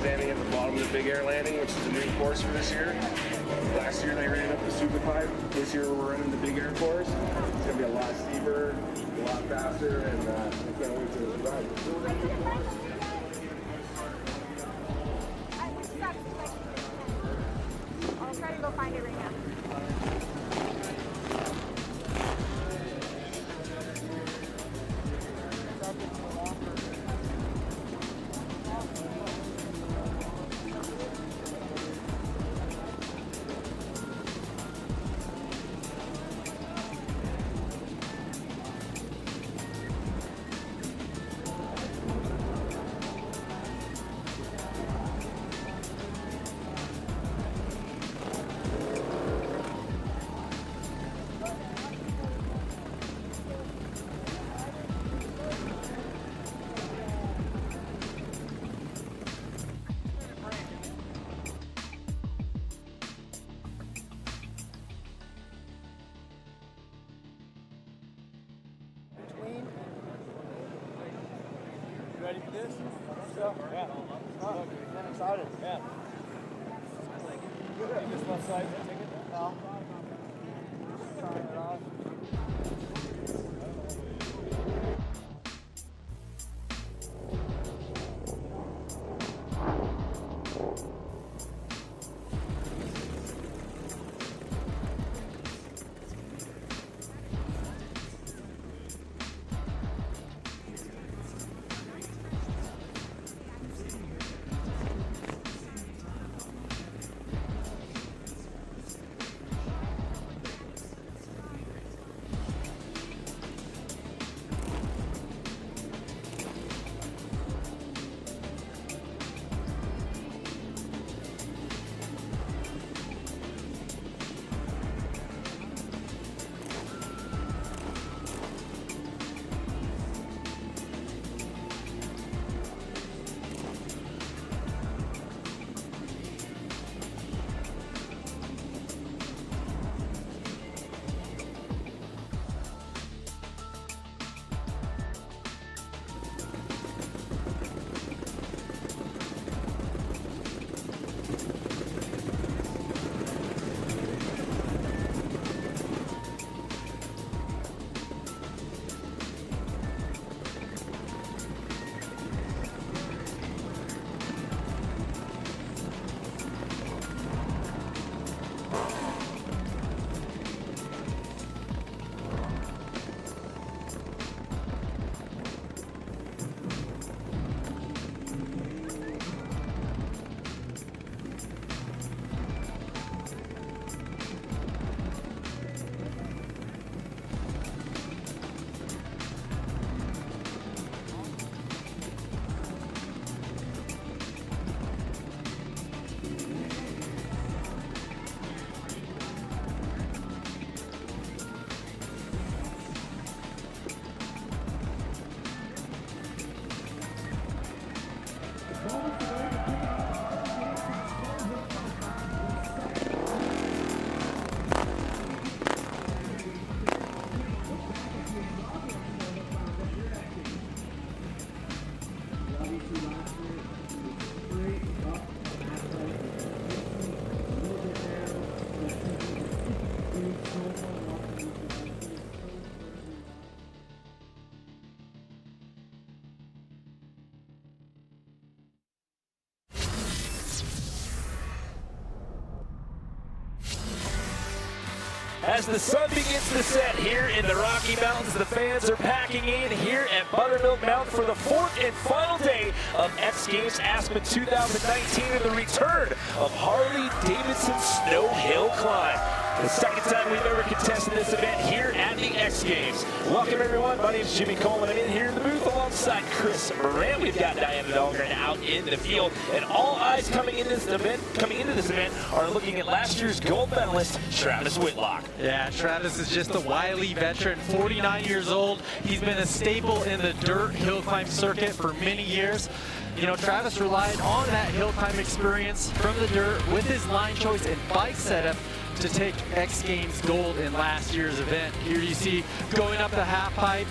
standing at the bottom of the big air landing, which is a new course for this year. Last year they ran up the super pipe. This year we're running the big air course. It's going to be a lot steeper, a lot faster, and I can't wait to ride. I'll try to go find it right now. Ready for this? Yeah. I'm excited. Yeah. Take this left side, take it. No. Just trying it off. As the sun begins to set here in the Rocky Mountains, the fans are packing in here at Buttermilk Mountain for the fourth and final day of X Games Aspen 2019 and the return of Harley-Davidson Snow Hill Climb. The second time we've ever contested this event here at the X Games. Welcome everyone, my name is Jimmy Coleman. I'm in here in the booth alongside Chris Moran. We've got Diana Dahlgren out in the field, and all eyes coming into this event are looking at last year's gold medalist, Travis Whitlock. Yeah, Travis is just a wily veteran, 49 years old. He's been a staple in the dirt hill climb circuit for many years. You know, Travis relied on that hill climb experience from the dirt with his line choice and bike setup to take X Games gold in last year's event. Here you see going up the half pipe.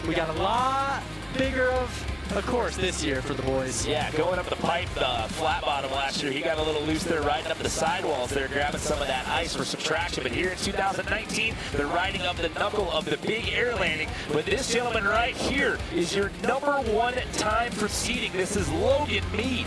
We got a lot bigger of of course, this year for the boys. Yeah, going up the pipe, the flat bottom last year, he got a little loose there, riding up the sidewalls there, grabbing some of that ice for some traction. But here in 2019, they're riding up the knuckle of the big air landing. But this gentleman right here is your #1 time for seating. This is Logan Mead.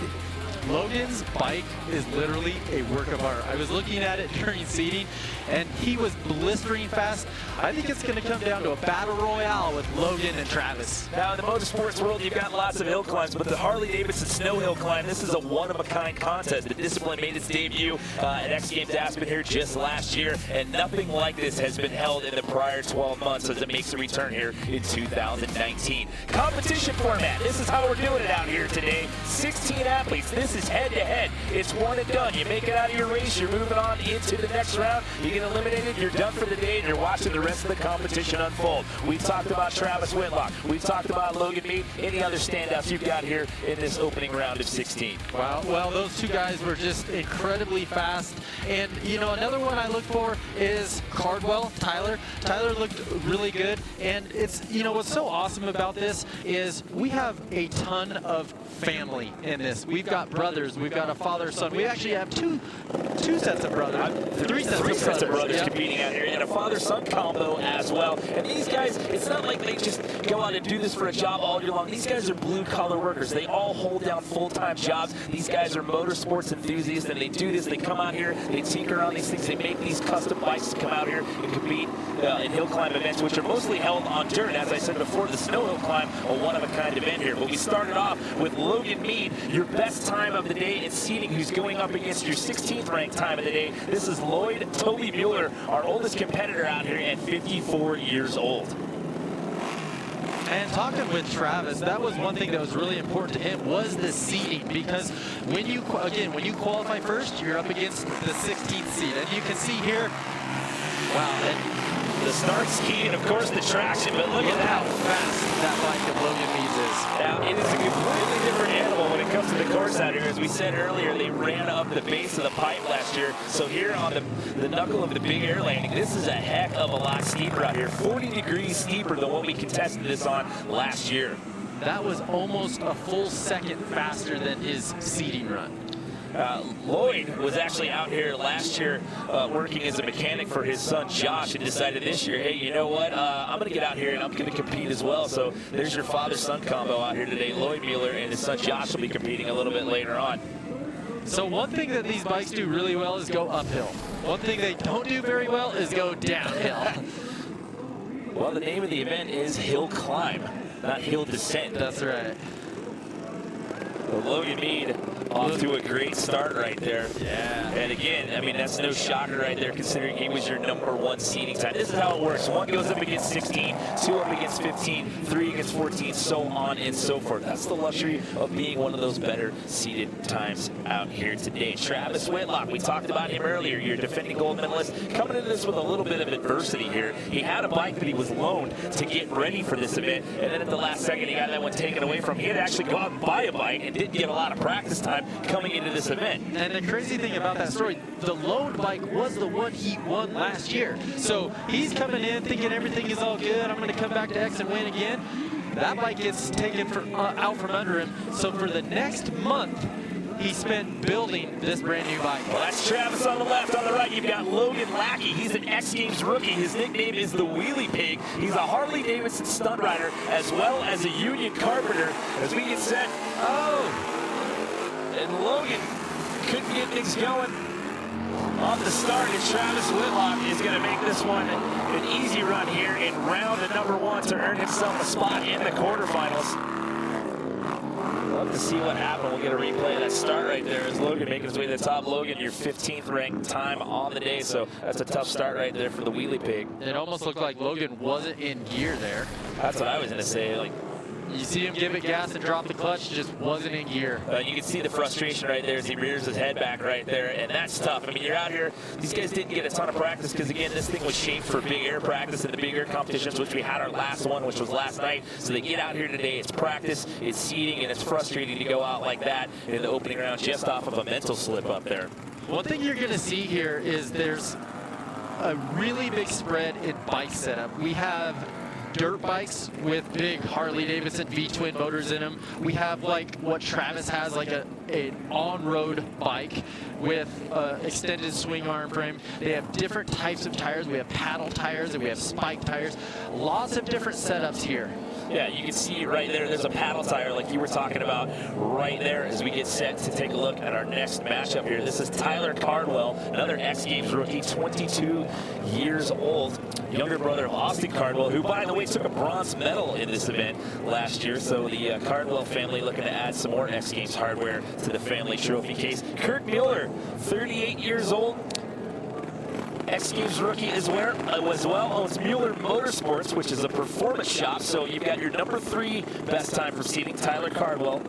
Logan's bike is literally a work of art. I was looking at it during seating, and he was blistering fast. I think it's going to come down to a battle royale with Logan and Travis. Now, in the motorsports world, you've got lots of hill climbs, but the Harley-Davidson snow hill climb, this is a one-of-a-kind contest. The discipline made its debut at X Games Aspen here just last year, and nothing like this has been held in the prior 12 months as it makes a return here in 2019. Competition format, this is how we're doing it out here today. 16 athletes, this is head-to-head. It's one and done. You make it out of your race, you're moving on into the next round, you get eliminated, you're done for the day, and you're watching the rest of the competition unfold. We've talked about Travis Whitlock. We've talked about Logan Mead. Any other standouts you've got here in this opening round of 16? Wow, well, those two guys were just incredibly fast. And, you know, another one I look for is Cardwell, Tyler. Tyler looked really good. And it's, you know, what's so awesome about this is we have a ton of family in this. We've got brothers. We've got a father, son. We actually have two sets of brothers. Three sets of brothers yep, competing out here, and a father-son combo as well. And these guys, it's not like they just go out and do this for a job all year long. These guys are blue-collar workers. They all hold down full-time jobs. These guys are motorsports enthusiasts, and they do this. They come out here, they tinker on these things. They make these custom bikes to come out here and compete in hill climb events, which are mostly held on dirt. As I said before, the snow hill climb, a one-of-a-kind event here. But we started off with Logan Mead, your best time of the day in seating, who's going up against your 16th ranked time of the day. This is Lloyd Toby Mueller, our oldest competitor out here at 54 years old. And talking with Travis, that was one thing that was really important to him, was the seating, because when you qualify first, you're up against the 16th seed. And you can see here, wow, the start ski and of course the traction, but look at how fast that bike of Logan Mead's is. Now, it is a completely different animal when it comes to the course out here. As we said earlier, they ran up the base of the pipe last year. So here on the knuckle of the big air landing, this is a heck of a lot steeper out here. 40 degrees steeper than what we contested this on last year. That was almost a full second faster than his seating run. Lloyd was actually out here last year working as a mechanic for his son Josh, and decided this year, hey, you know what, I'm going to get out here and I'm going to compete as well. So there's your father-son combo out here today. Lloyd Mueller and his son Josh will be competing a little bit later on. So one thing that these bikes do really well is go uphill. One thing they don't do very well is go downhill. Well, the name of the event is Hill Climb, not Hill Descent. That's right. Well, Logan Mead off to a great start right there. Yeah. And again, I mean, that's no shocker right there, considering he was your #1 seeding time. This is how it works. One goes up against 16, two up against 15, three against 14, so on and so forth. That's the luxury of being one of those better seeded times out here today. Travis Whitlock, we talked about him earlier, your defending gold medalist, coming into this with a little bit of adversity here. He had a bike that he was loaned to get ready for this event, and then at the last second, he got that one taken away from him. He had to actually go out and buy a bike and didn't get a lot of practice time coming into this event. And the crazy thing about that story, the loaned bike was the one he won last year. So he's coming in thinking everything is all good. I'm going to come back to X and win again. That bike gets taken out from under him. So for the next month, he spent building this brand new bike. Well, that's Travis on the left. On the right, you've got Logan Lackey. He's an X Games rookie. His nickname is the Wheelie Pig. He's a Harley-Davidson stunt rider as well as a union carpenter. As we get set, and Logan couldn't get things going on the start, and Travis Whitlock is going to make this one an easy run here in round #1 to earn himself a spot in the quarterfinals. Love to see what happened. We'll get a replay of that start right there as Logan making his way to the top. Logan, your 15th ranked time on the day, so that's a tough start right there for the Wheelie Pig. It almost looked like Logan wasn't in gear there. That's what I was going to say. Like, you see him give it gas and drop the clutch, just wasn't in gear. You can see the frustration right there as he rears his head back right there, and that's tough. I mean, you're out here, these guys didn't get a ton of practice because, again, this thing was shaped for big air practice and the big air competitions, which we had our last one, which was last night. So they get out here today, it's practice, it's seeding, and it's frustrating to go out like that in the opening round just off of a mental slip up there. One thing you're going to see here is there's a really big spread in bike setup. We have dirt bikes with big Harley-Davidson V-twin motors in them. We have like what Travis has, like an on-road bike with extended swing arm frame. They have different types of tires. We have paddle tires and we have spike tires. Lots of different setups here. Yeah, you can see right there, there's a paddle tire like you were talking about right there as we get set to take a look at our next matchup here. This is Tyler Cardwell, another X Games rookie, 22 years old, younger brother of Austin Cardwell, who, by the way, took a bronze medal in this event last year. So the Cardwell family looking to add some more X Games hardware to the family trophy case. Kirk Mueller, 38 years old, X Games rookie as well, owns Mueller Motorsports, which is a performance shop. So you've got your number 3 best time proceeding, Tyler Cardwell,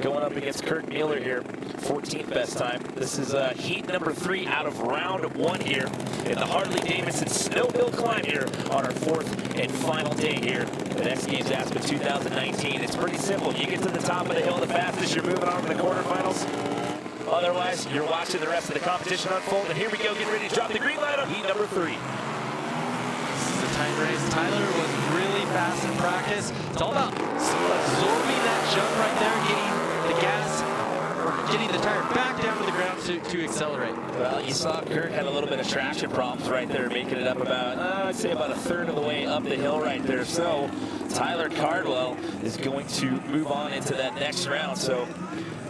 going up against Kirk Mueller here, 14th best time. This is heat number 3 out of round 1 here at the Harley-Davidson Snow Hill Climb here on our 4th and final day here at X Games Aspen 2019. It's pretty simple. You get to the top of the hill the fastest, you're moving on to the quarterfinals. Otherwise, you're watching the rest of the competition unfold. And here we go, getting ready to drop the green light on heat number 3. This is a tight race. Tyler was really fast in practice. It's all about absorbing that jump right there, getting the gas, or getting the tire back down to the ground to accelerate. Well, you saw Kirk had a little bit of traction problems right there, making it up about, I'd say about a third of the way up the hill right there. So Tyler Cardwell is going to move on into that next round. So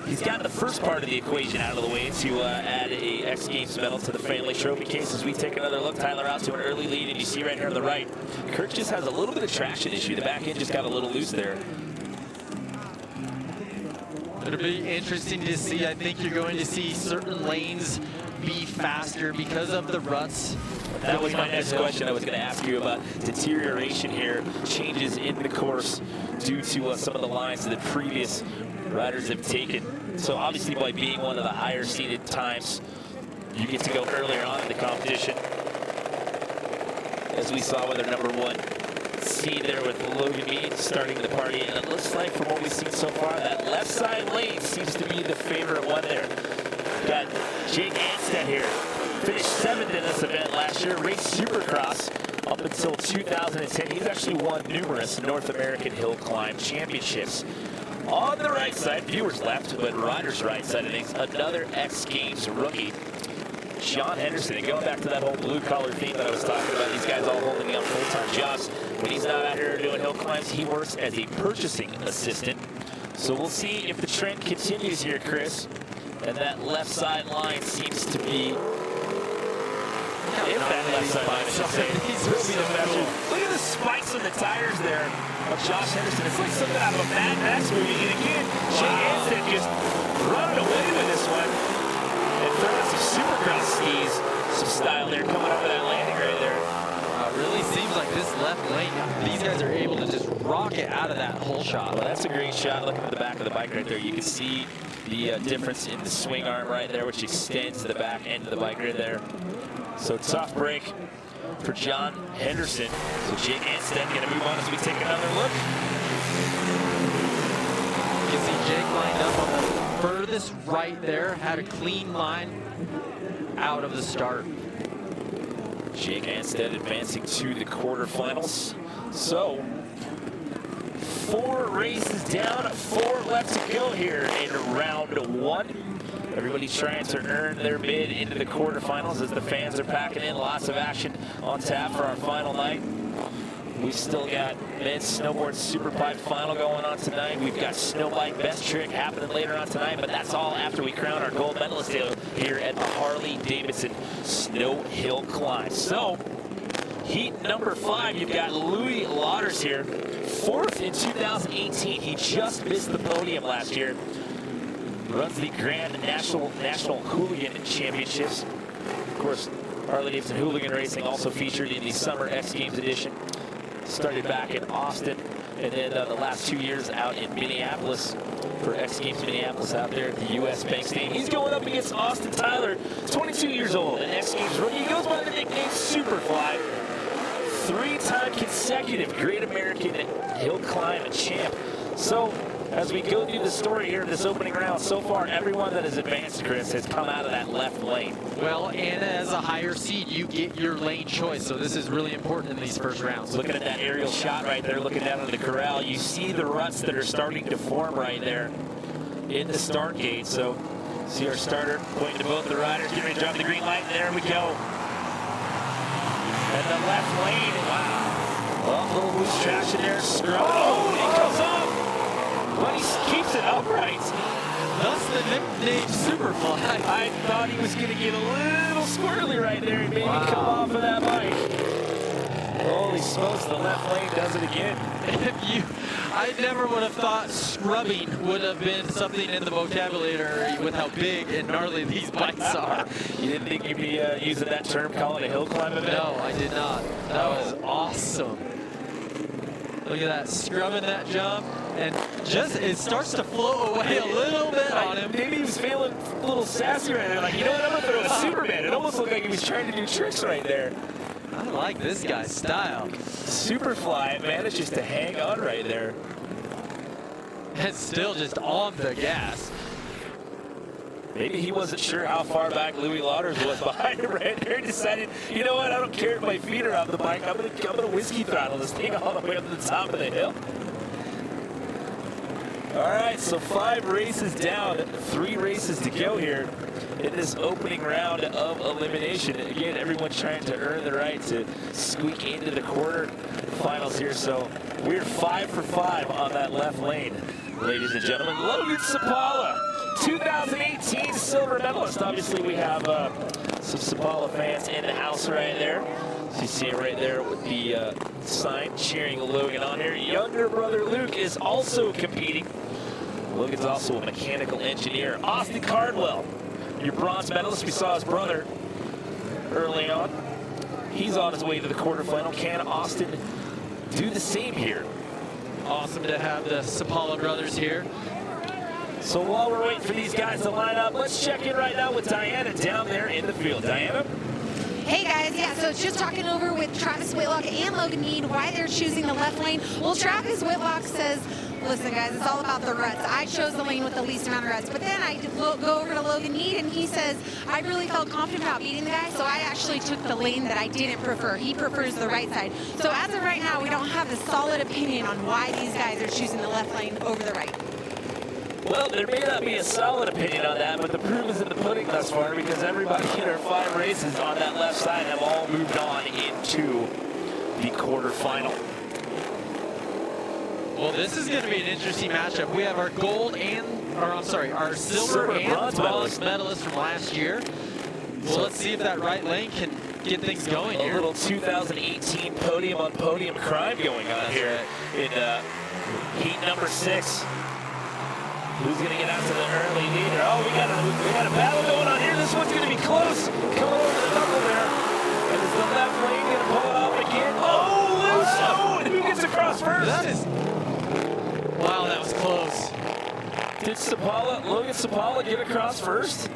he's got the first part of the equation out of the way to add a X Games medal to the family trophy case. As we take another look, Tyler out to an early lead, and you see right here on the right, Kirk just has a little bit of traction issue. The back end just got a little loose there. It'll be interesting to see. I think you're going to see certain lanes be faster because of the ruts. That was my next question. I was going to ask you about deterioration here, changes in the course due to some of the lines that the previous riders have taken. So obviously by being one of the higher seeded times, you get to go earlier on in the competition. As we saw with our number 1 seed there with Logan Mead starting the party. And it looks like from what we've seen so far, that left side lane seems to be the favorite one there. Got Jake Anstead here. Finished 7th in this event last year, raced Supercross up until 2010. He's actually won numerous North American hill climb championships. On the right side, viewers left, but riders right side of things, another X Games rookie, John Henderson. And going back to that whole blue collar theme that I was talking about, these guys all holding down full-time jobs. When he's not out here doing hill climbs, he works as a purchasing assistant. So we'll see if the trend continues here, Chris. And that left side line seems to be, if that left side line, I should say, will be the best. Look at the spikes on the tires there of Josh Henderson. It's like something out of a Mad Max movie. And again, Jake Anstead just running away with this one and throwing some Supercross skis, some style there, coming over that landing right there. It really seems like this left lane, these guys are able to just rocket out of that hole shot. Well, that's a great shot. Looking at the back of the bike right there, you can see the difference in the swing arm right there, which extends to the back end of the bike right there. So tough break for John Henderson. So Jake Anstead going to move on as we take another look. You can see Jake lined up on the furthest right there, had a clean line out of the start. Jake Anstead advancing to the quarterfinals. So 4 races down, 4 left to go here in round 1. Everybody trying to earn their bid into the quarterfinals as the fans are packing in. Lots of action on tap for our final night. We've still got men's snowboard superpipe final going on tonight. We've got snowbike best trick happening later on tonight, but that's all after we crown our gold medalist here at the Harley-Davidson Snow Hill Climb. So heat number 5, you've got Louis Lauders here, 4th in 2018. He just missed the podium last year. Runs the Grand National Hooligan Championships. Of course, Harley-Davidson Hooligan Racing also featured in the Summer X Games edition. Started back in Austin, and then the last 2 years out in Minneapolis for X Games Minneapolis out there at the U.S. Bank Stadium. He's going up against Austin Tyler, 22 years old, an X Games rookie. He goes by the nickname Superfly. 3-time consecutive Great American Hill Climb champ. So As we go through the story here in this opening round, so far everyone that has advanced, Chris, has come out of that left lane. Well, and as a higher seed, you get your lane choice, so this is really important in these first rounds. Looking at that aerial shot right there, looking down into the corral, you see the ruts that are starting to form right there in the start gate. So see our starter pointing to both the riders, getting ready to drop the green light, and there we go. And the left lane, wow. Well, a little loose traction there, scrub. Oh, he comes up, but he keeps it upright. Thus the nickname Superfly. I thought he was going to get a little squirrely right there and maybe come off of that bike. Holy smokes, the left lane does it again. I never would have thought scrubbing would have been something in the vocabulary with how big and gnarly these bikes are. You didn't think you'd be using that term, calling it a hill climb event? No, I did not. That was awesome. Look at that, scrubbing that jump, and just it starts to float away a little bit on him. Maybe he was feeling a little sassy right there, like, you know what, I'm gonna throw a Superman. It almost looked like he was trying to do tricks right there. I like this guy's style. Superfly manages to hang on right there. And still just on the gas. Maybe he wasn't sure how far back Louis Lauders was behind him right there. He decided, you know what, I don't care if my feet are off the bike. I'm gonna whiskey throttle this thing all the way up to the top of the hill. All right, so 5 races down, 3 races to go here in this opening round of elimination. Again, everyone's trying to earn the right to squeak into the quarterfinals here. So we're 5 for 5 on that left lane, ladies and gentlemen. Logan Sapala, 2018 silver medalist. Obviously, we have some Sapala fans in the house right there. So you see it right there with the sign cheering Logan on here. Younger brother Luke is also competing. Logan's also a mechanical engineer. Austin Cardwell, your bronze medalist. We saw his brother early on. He's on his way to the quarterfinal. Can Austin do the same here? Awesome to have the Sapala brothers here. So while we're waiting for these guys to line up, let's check in right now with Diana down there in the field. Diana? Hey guys, yeah, so just talking over with Travis Whitlock and Logan Mead why they're choosing the left lane. Well, Travis Whitlock says, listen guys, it's all about the ruts. I chose the lane with the least amount of ruts, but then I go over to Logan Mead and he says, I really felt confident about beating the guy, so I actually took the lane that I didn't prefer. He prefers the right side. So as of right now, we don't have a solid opinion on why these guys are choosing the left lane over the right. Well, there may not be a solid opinion on that, but the proof is in the pudding thus far because everybody in our 5 races on that left side have all moved on into the quarterfinal. Well, this is going to be an interesting matchup. We have our gold our silver and bronze medalist from last year. Well, let's see if that right lane can get things going here. A little 2018 podium on podium crime going on here in heat number 6. Who's going to get out to the early leader? Oh, we got a battle going on here. This one's going to be close. Coming over the knuckle there. And is the left lane going to pull it off again? Oh, loose. Oh, and who gets across first? That is... Wow, that was close. Did Logan Sapala get across first?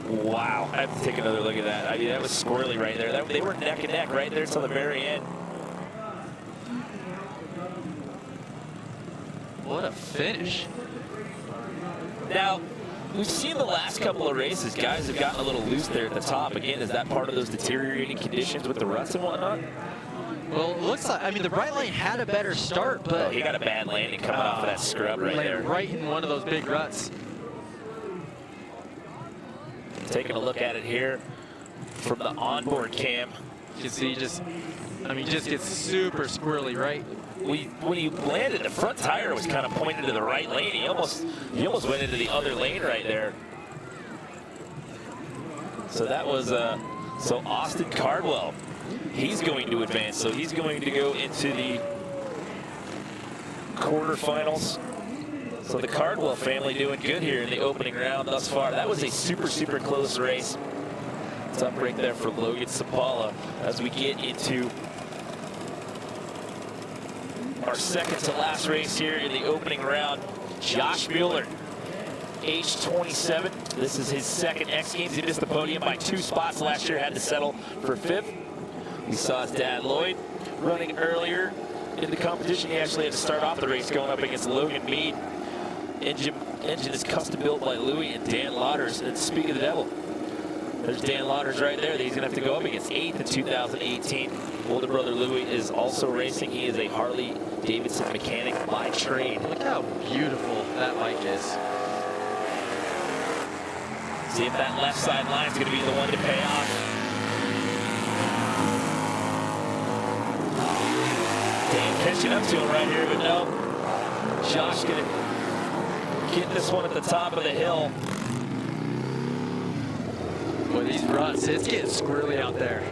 Wow, I have to take another look at that. I mean, that was squirrely right there. They were neck and neck right there until the very end. What a finish. Now, we've seen the last couple of races, guys have gotten a little loose there at the top. Again, is that part of those deteriorating conditions with the ruts and whatnot? Well, it looks like, I mean, the right lane had a better start, but... he got a bad landing coming off of that scrub right there. Right in one of those big ruts. Taking a look at it here from the onboard cam. You can see just gets super squirrely, right? When he landed, the front tire was kind of pointed to the right lane. He almost went into the other lane right there. So that was so Austin Cardwell. He's going to advance, so he's going to go into the quarterfinals. So the Cardwell family doing good here in the opening round thus far. That was a super close race. Tough break there for Logan Sapala as we get into our second to last race here in the opening round. Josh Mueller, age 27. This is his second X Games. He missed the podium by 2 spots last year, had to settle for 5th. We saw his dad Lloyd running earlier in the competition. He actually had to start off the race going up against Logan Mead. Engine is custom built by Louis and Dan Lauders. And speak of the devil, there's Dan Lauders right there that he's going to have to go up against, 8th in 2018. Older brother Louis is also racing. He is a Harley-Davidson mechanic by trade. Look how beautiful that bike is. See if that left side line is going to be the one to pay off. Dan catching up to him right here, but no. Josh going to get this one at the top of the hill. Boy, these ruts, it's getting squirrely out there.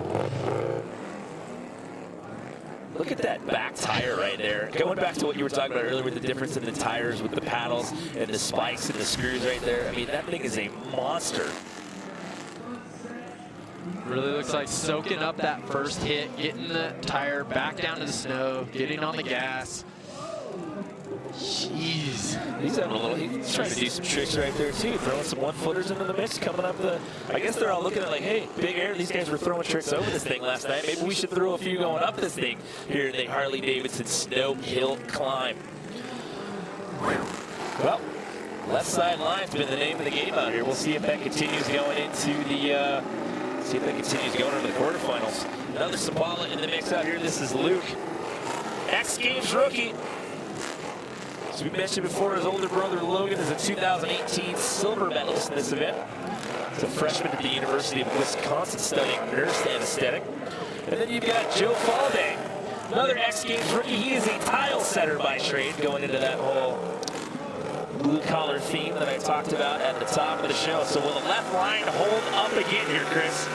Look at that back tire right there. Going back to what you were talking about earlier with the difference in the tires with the paddles and the spikes and the screws right there. I mean, that thing is a monster. Really looks like soaking up that first hit, getting the tire back down to the snow, getting on the gas. Jeez. He's having a little, he's trying to do some tricks right there too, throwing some one-footers into the mix, coming up the, I guess they're all looking at like, hey, Big Air, these guys were throwing tricks over this thing last night. Maybe we should throw a few going up this thing here in the Harley-Davidson Snow Hill Climb. Well, left side line's been the name of the game out here. We'll see if that continues going into the, see if that continues going into the quarterfinals. Another Sabala in the mix out here. This is Luke, X Games rookie. As we mentioned before, his older brother Logan is a 2018 silver medalist in this event. He's a freshman at the University of Wisconsin studying nurse anesthetic. And then you've got Joe Falday, another X Games rookie. He is a tile setter by trade, going into that whole blue-collar theme that I talked about at the top of the show. So will the left line hold up again here, Chris?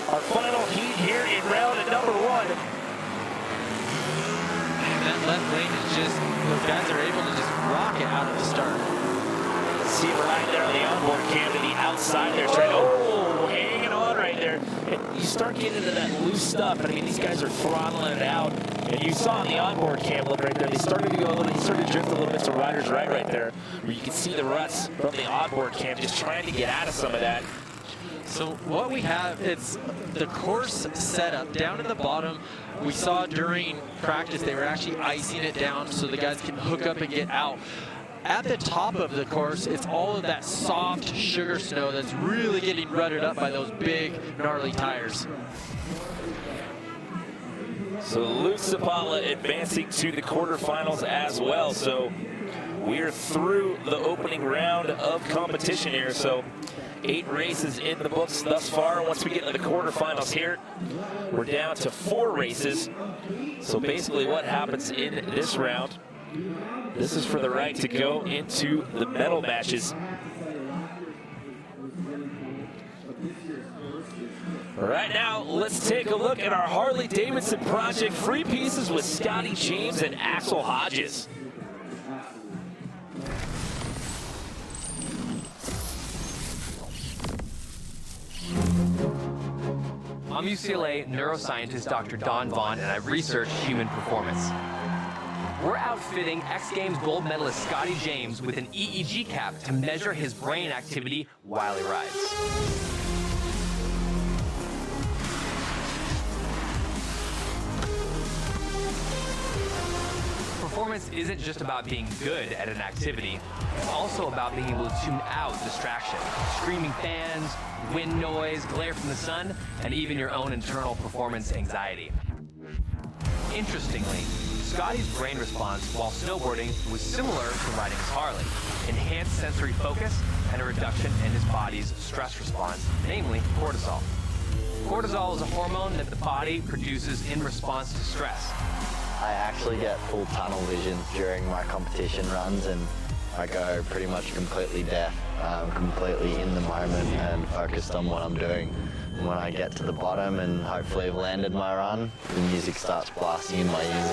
Our final heat here in round number 1. That left lane is just, those guys are able to just rock it out of the start. See it right there on the onboard cam to the outside there. Oh, hanging on right there. And you start getting into that loose stuff. I mean, these guys are throttling it out. And you saw on the onboard cam look right there. They started to go a little, he started to drift a little bit to Riders right there, where you can see the ruts from the onboard cam, just trying to get out of some of that. So what we have, it's the course setup down in the bottom. We saw during practice they were actually icing it down so the guys can hook up and get out. At the top of the course, it's all of that soft sugar snow that's really getting rutted up by those big, gnarly tires. So Luke Sabala advancing to the quarterfinals as well. So we are through the opening round of competition here. So 8 races in the books thus far. Once we get to the quarterfinals here, we're down to 4 races. So basically what happens in this round, this is for the right to go into the medal matches. Right now, let's take a look at our Harley-Davidson project free pieces with Scotty James and Axel Hodges. I'm UCLA neuroscientist Dr. Don Vaughn, and I research human performance. We're outfitting X Games gold medalist Scotty James with an EEG cap to measure his brain activity while he rides. Performance isn't just about being good at an activity, it's also about being able to tune out distraction, screaming fans, wind noise, glare from the sun, and even your own internal performance anxiety. Interestingly, Scotty's brain response while snowboarding was similar to riding his Harley. Enhanced sensory focus and a reduction in his body's stress response, namely cortisol. Cortisol is a hormone that the body produces in response to stress. I actually get full tunnel vision during my competition runs, and I go pretty much completely deaf, completely in the moment and focused on what I'm doing. And when I get to the bottom and hopefully have landed my run, the music starts blasting in my ears.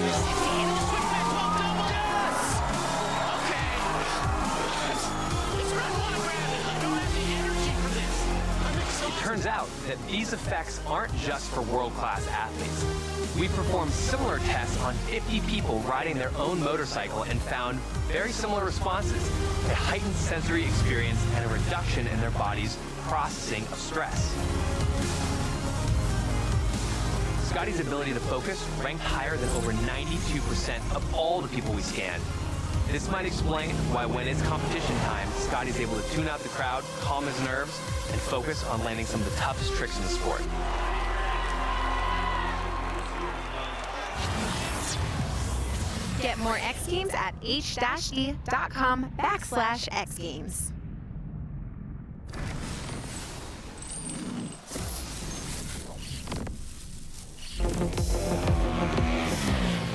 It turns out that these effects aren't just for world-class athletes. We performed similar tests on 50 people riding their own motorcycle and found very similar responses, a heightened sensory experience and a reduction in their body's processing of stress. Scotty's ability to focus ranked higher than over 92% of all the people we scanned. This might explain why when it's competition time, Scotty's able to tune out the crowd, calm his nerves, and focus on landing some of the toughest tricks in the sport. Get more X Games at h-d.com/X Games.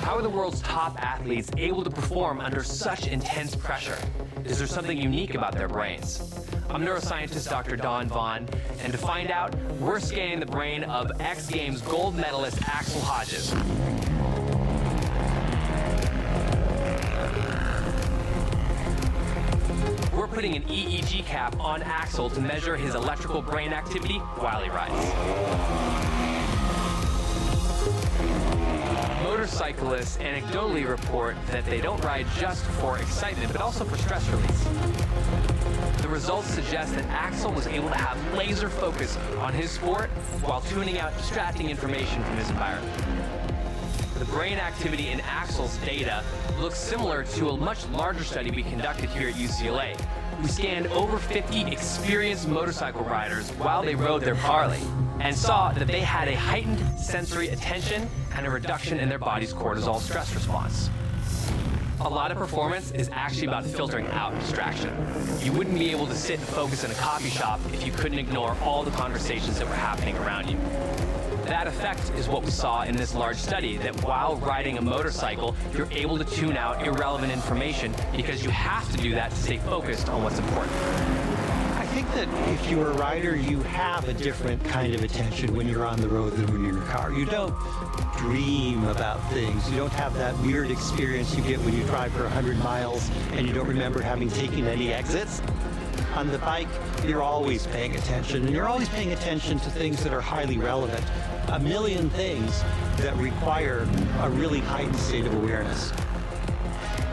How are the world's top athletes able to perform under such intense pressure? Is there something unique about their brains? I'm neuroscientist Dr. Don Vaughn, and to find out, we're scanning the brain of X Games gold medalist Axel Hodges. We're putting an EEG cap on Axel to measure his electrical brain activity while he rides. Motorcyclists anecdotally report that they don't ride just for excitement, but also for stress release. The results suggest that Axel was able to have laser focus on his sport while tuning out distracting information from his environment. The brain activity in Axel's data looks similar to a much larger study we conducted here at UCLA. We scanned over 50 experienced motorcycle riders while they rode their Harley and saw that they had a heightened sensory attention and a reduction in their body's cortisol stress response. A lot of performance is actually about filtering out distraction. You wouldn't be able to sit and focus in a coffee shop if you couldn't ignore all the conversations that were happening around you. That effect is what we saw in this large study, that while riding a motorcycle, you're able to tune out irrelevant information because you have to do that to stay focused on what's important. I think that if you're a rider, you have a different kind of attention when you're on the road than when you're in your car. You don't dream about things. You don't have that weird experience you get when you drive for 100 miles and you don't remember having taken any exits. On the bike, you're always paying attention, and you're always paying attention to things that are highly relevant. A million things that require a really heightened state of awareness.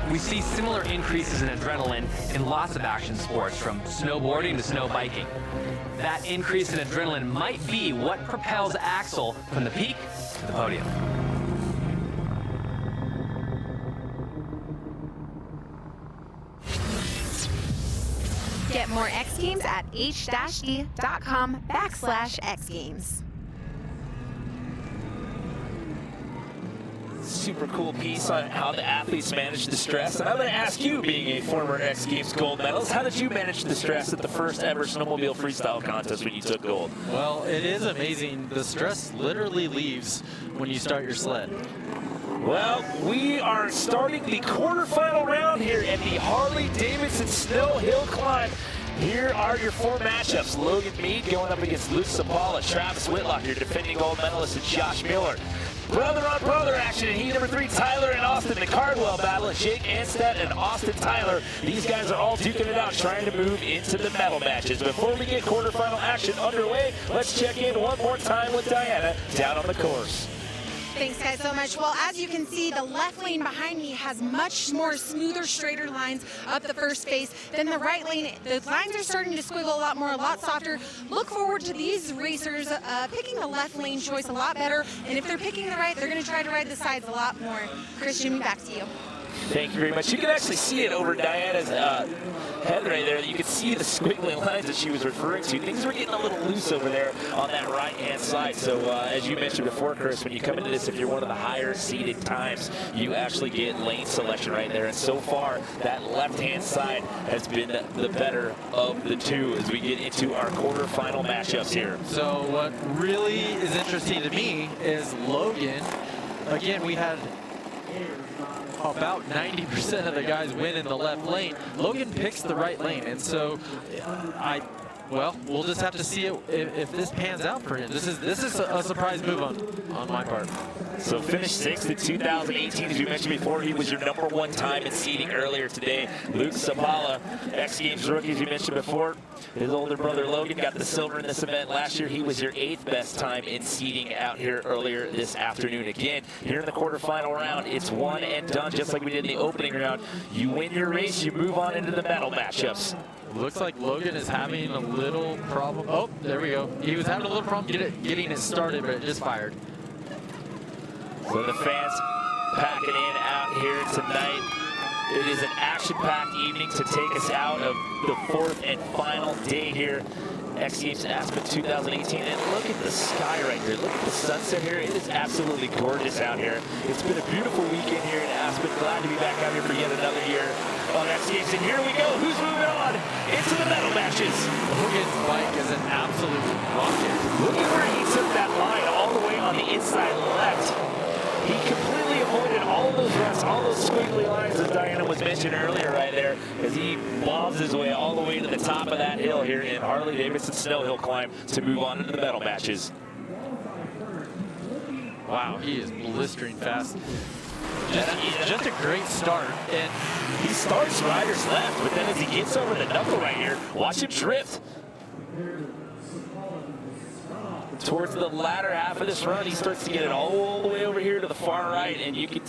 We see similar increases in adrenaline in lots of action sports, from snowboarding to snow biking. That increase in adrenaline might be what propels Axel from the peak to the podium. Get more X Games at h-d.com/X Games. Super cool piece on how the athletes manage the stress. And I'm going to ask you, being a former X Games gold medalist, how did you manage the stress at the first ever snowmobile freestyle contest when you took gold? Well, it is amazing. The stress literally leaves when you start your sled. Well, we are starting the quarterfinal round here at the Harley-Davidson Snow Hill Climb. Here are your four matchups. Logan Mead going up against Luke Sapala, Travis Whitlock, your defending gold medalist, and Josh Miller. Brother-on-brother action in heat number 3, Tyler and Austin. The Cardwell battle of Jake Anstead and Austin Tyler. These guys are all duking it out, trying to move into the medal matches. Before we get quarterfinal action underway, let's check in one more time with Diana down on the course. Thanks, guys, so much. Well, as you can see, the left lane behind me has much more smoother, straighter lines up the first face than the right lane. The lines are starting to squiggle a lot more, a lot softer. Look forward to these racers picking the left lane choice a lot better, and if they're picking the right, they're going to try to ride the sides a lot more. Christian, back to you. Thank you very much. You can actually see it over Diana's head right there. You can see the squiggly lines that she was referring to. Things were getting a little loose over there on that right-hand side. So as you mentioned before, Chris, when you come into this, if you're one of the higher seated times, you actually get lane selection right there. And so far, that left-hand side has been the better of the two as we get into our quarterfinal matchups here. So what really is interesting to me is Logan. Again, we had about 90% of the guys win in the left lane. Logan picks the right lane, and so well, we'll just have to see if this pans out for him. This is a surprise move on my part. So finished 6th in 2018, as you mentioned before. He was your #1 time in seeding earlier today. Luke Sapala, X Games rookie, as you mentioned before. His older brother Logan got the silver in this event last year. He was your 8th best time in seeding out here earlier this afternoon. Again, here in the quarterfinal round, it's one and done, just like we did in the opening round. You win your race, you move on into the medal matchups. Looks like Logan is having a little problem. Oh, there we go. He was having a little problem getting it started, but it just fired. So the fans packing in out here tonight. It is an action-packed evening to take us out of the 4th and final day here. X Games Aspen 2018, and look at the sky right here. Look at the sunset here. It is absolutely gorgeous out here. It's been a beautiful weekend here in Aspen. Glad to be back out here for yet another year on X Games. And here we go. Who's moving on into the medal matches? Logan's bike is an absolute rocket. Look at where he took that line all the way on the inside left. He completely avoided all of those ruts, all those squiggly lines, as Diana was mentioning earlier right there, as he bobs his way all the way to the top of that hill here in Harley-Davidson snow hill climb to move on into the medal matches. Wow, he is blistering fast. Just a great start. And he starts rider's left, but then as he gets over the knuckle right here, watch him drift. Towards the latter half of this run, he starts to get it all the way over here to the far right, and you can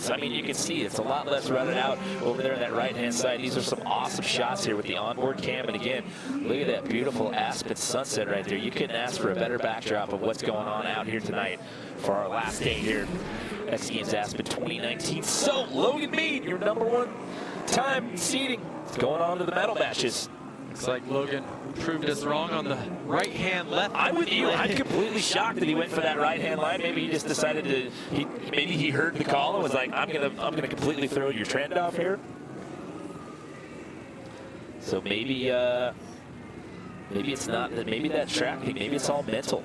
see it's a lot less rutted out over there on that right-hand side. These are some awesome shots here with the onboard cam, and again, look at that beautiful Aspen sunset right there. You couldn't ask for a better backdrop of what's going on out here tonight for our last day here, X Games Aspen 2019. So, Logan Mead, your #1 time seeding, going on to the medal matches. Looks like Logan proved us wrong on the right hand, left. I'm with you. I'm completely shocked that he went for that right hand line. Maybe he just decided to. Maybe he heard the call and was like, "I'm gonna completely throw your trend off here." So maybe it's not that. Maybe that track. Maybe it's all mental.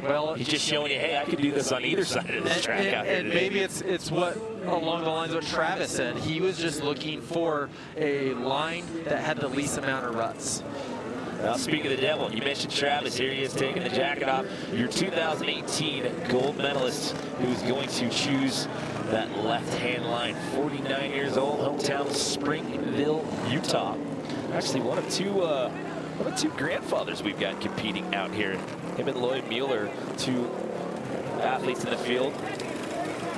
Well, he's just showing you, hey, I could do this on either side of this track out here and today. maybe it's what along the lines of what Travis said. He was just looking for a line that had the least amount of ruts. Now, speaking of the devil, you mentioned Travis. Here he is taking the jacket off. Your 2018 gold medalist who's going to choose that left-hand line. 49 years old, hometown Springville, Utah. Actually, one of two grandfathers we've got competing out here. Him and Lloyd Mueller, two athletes in the field.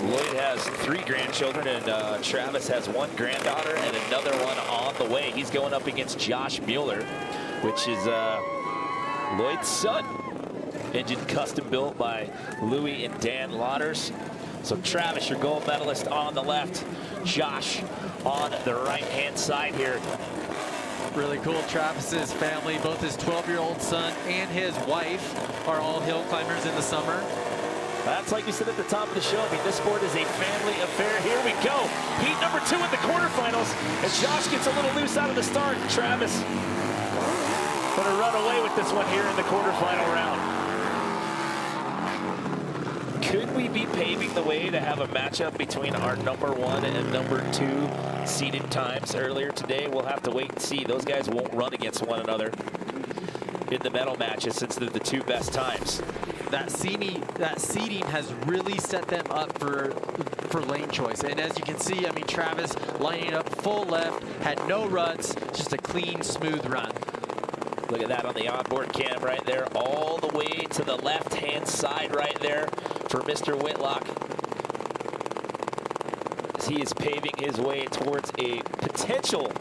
Lloyd has 3 grandchildren, and Travis has 1 granddaughter and another one on the way. He's going up against Josh Mueller, which is Lloyd's son. Engine custom built by Louis and Dan Lauders. So Travis, your gold medalist on the left. Josh on the right-hand side here. Really cool. Travis's family, both his 12-year-old son and his wife, are all hill climbers in the summer. That's like we said at the top of the show. I mean, this sport is a family affair. Here we go. Heat number 2 in the quarterfinals. And Josh gets a little loose out of the start. Travis gonna run away with this one here in the quarterfinal round. Could we be paving the way to have a matchup between our #1 and #2 seeded times earlier today? We'll have to wait and see. Those guys won't run against one another in the medal matches since they're the 2 best times. That seeding has really set them up for lane choice. And as you can see, I mean, Travis lining up full left, had no ruts, just a clean, smooth run. Look at that on the onboard cam right there, all the way to the left-hand side right there for Mr. Whitlock. As he is paving his way towards a potential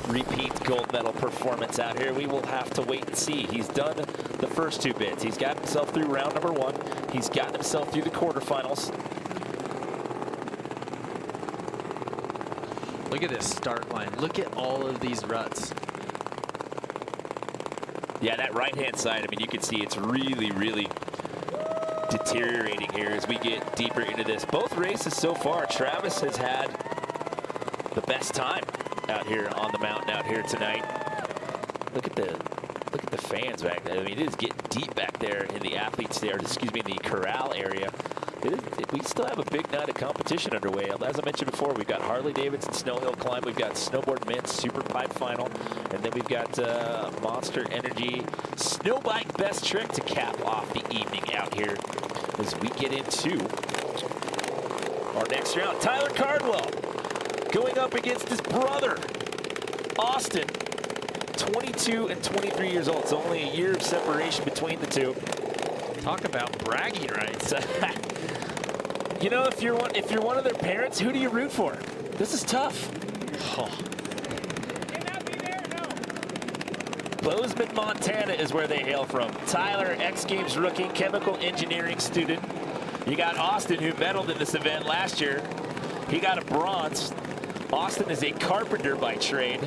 repeat gold medal performance out here. We will have to wait and see. He's done the first 2 bits. He's got himself through round #1. He's gotten himself through the quarterfinals. Look at this start line. Look at all of these ruts. Yeah, that right-hand side, I mean, you can see it's really, really deteriorating here as we get deeper into this. Both races so far, Travis has had the best time out here on the mountain out here tonight. Look at the fans back there. I mean, it is getting deep back there in the athletes there, excuse me, in the corral area. We still have a big night of competition underway. As I mentioned before, we've got Harley-Davidson snow hill climb, we've got snowboard men's super pipe final, and then we've got Monster Energy snow bike best trick to cap off the evening out here as we get into our next round. Tyler Cardwell going up against his brother, Austin, 22 and 23 years old. It's only a year of separation between the two. Talk about bragging rights. You know, if you're one of their parents, who do you root for? This is tough. Oh. Bozeman, Montana is where they hail from. Tyler, X Games rookie, chemical engineering student. You got Austin, who medaled in this event last year. He got a bronze. Austin is a carpenter by trade.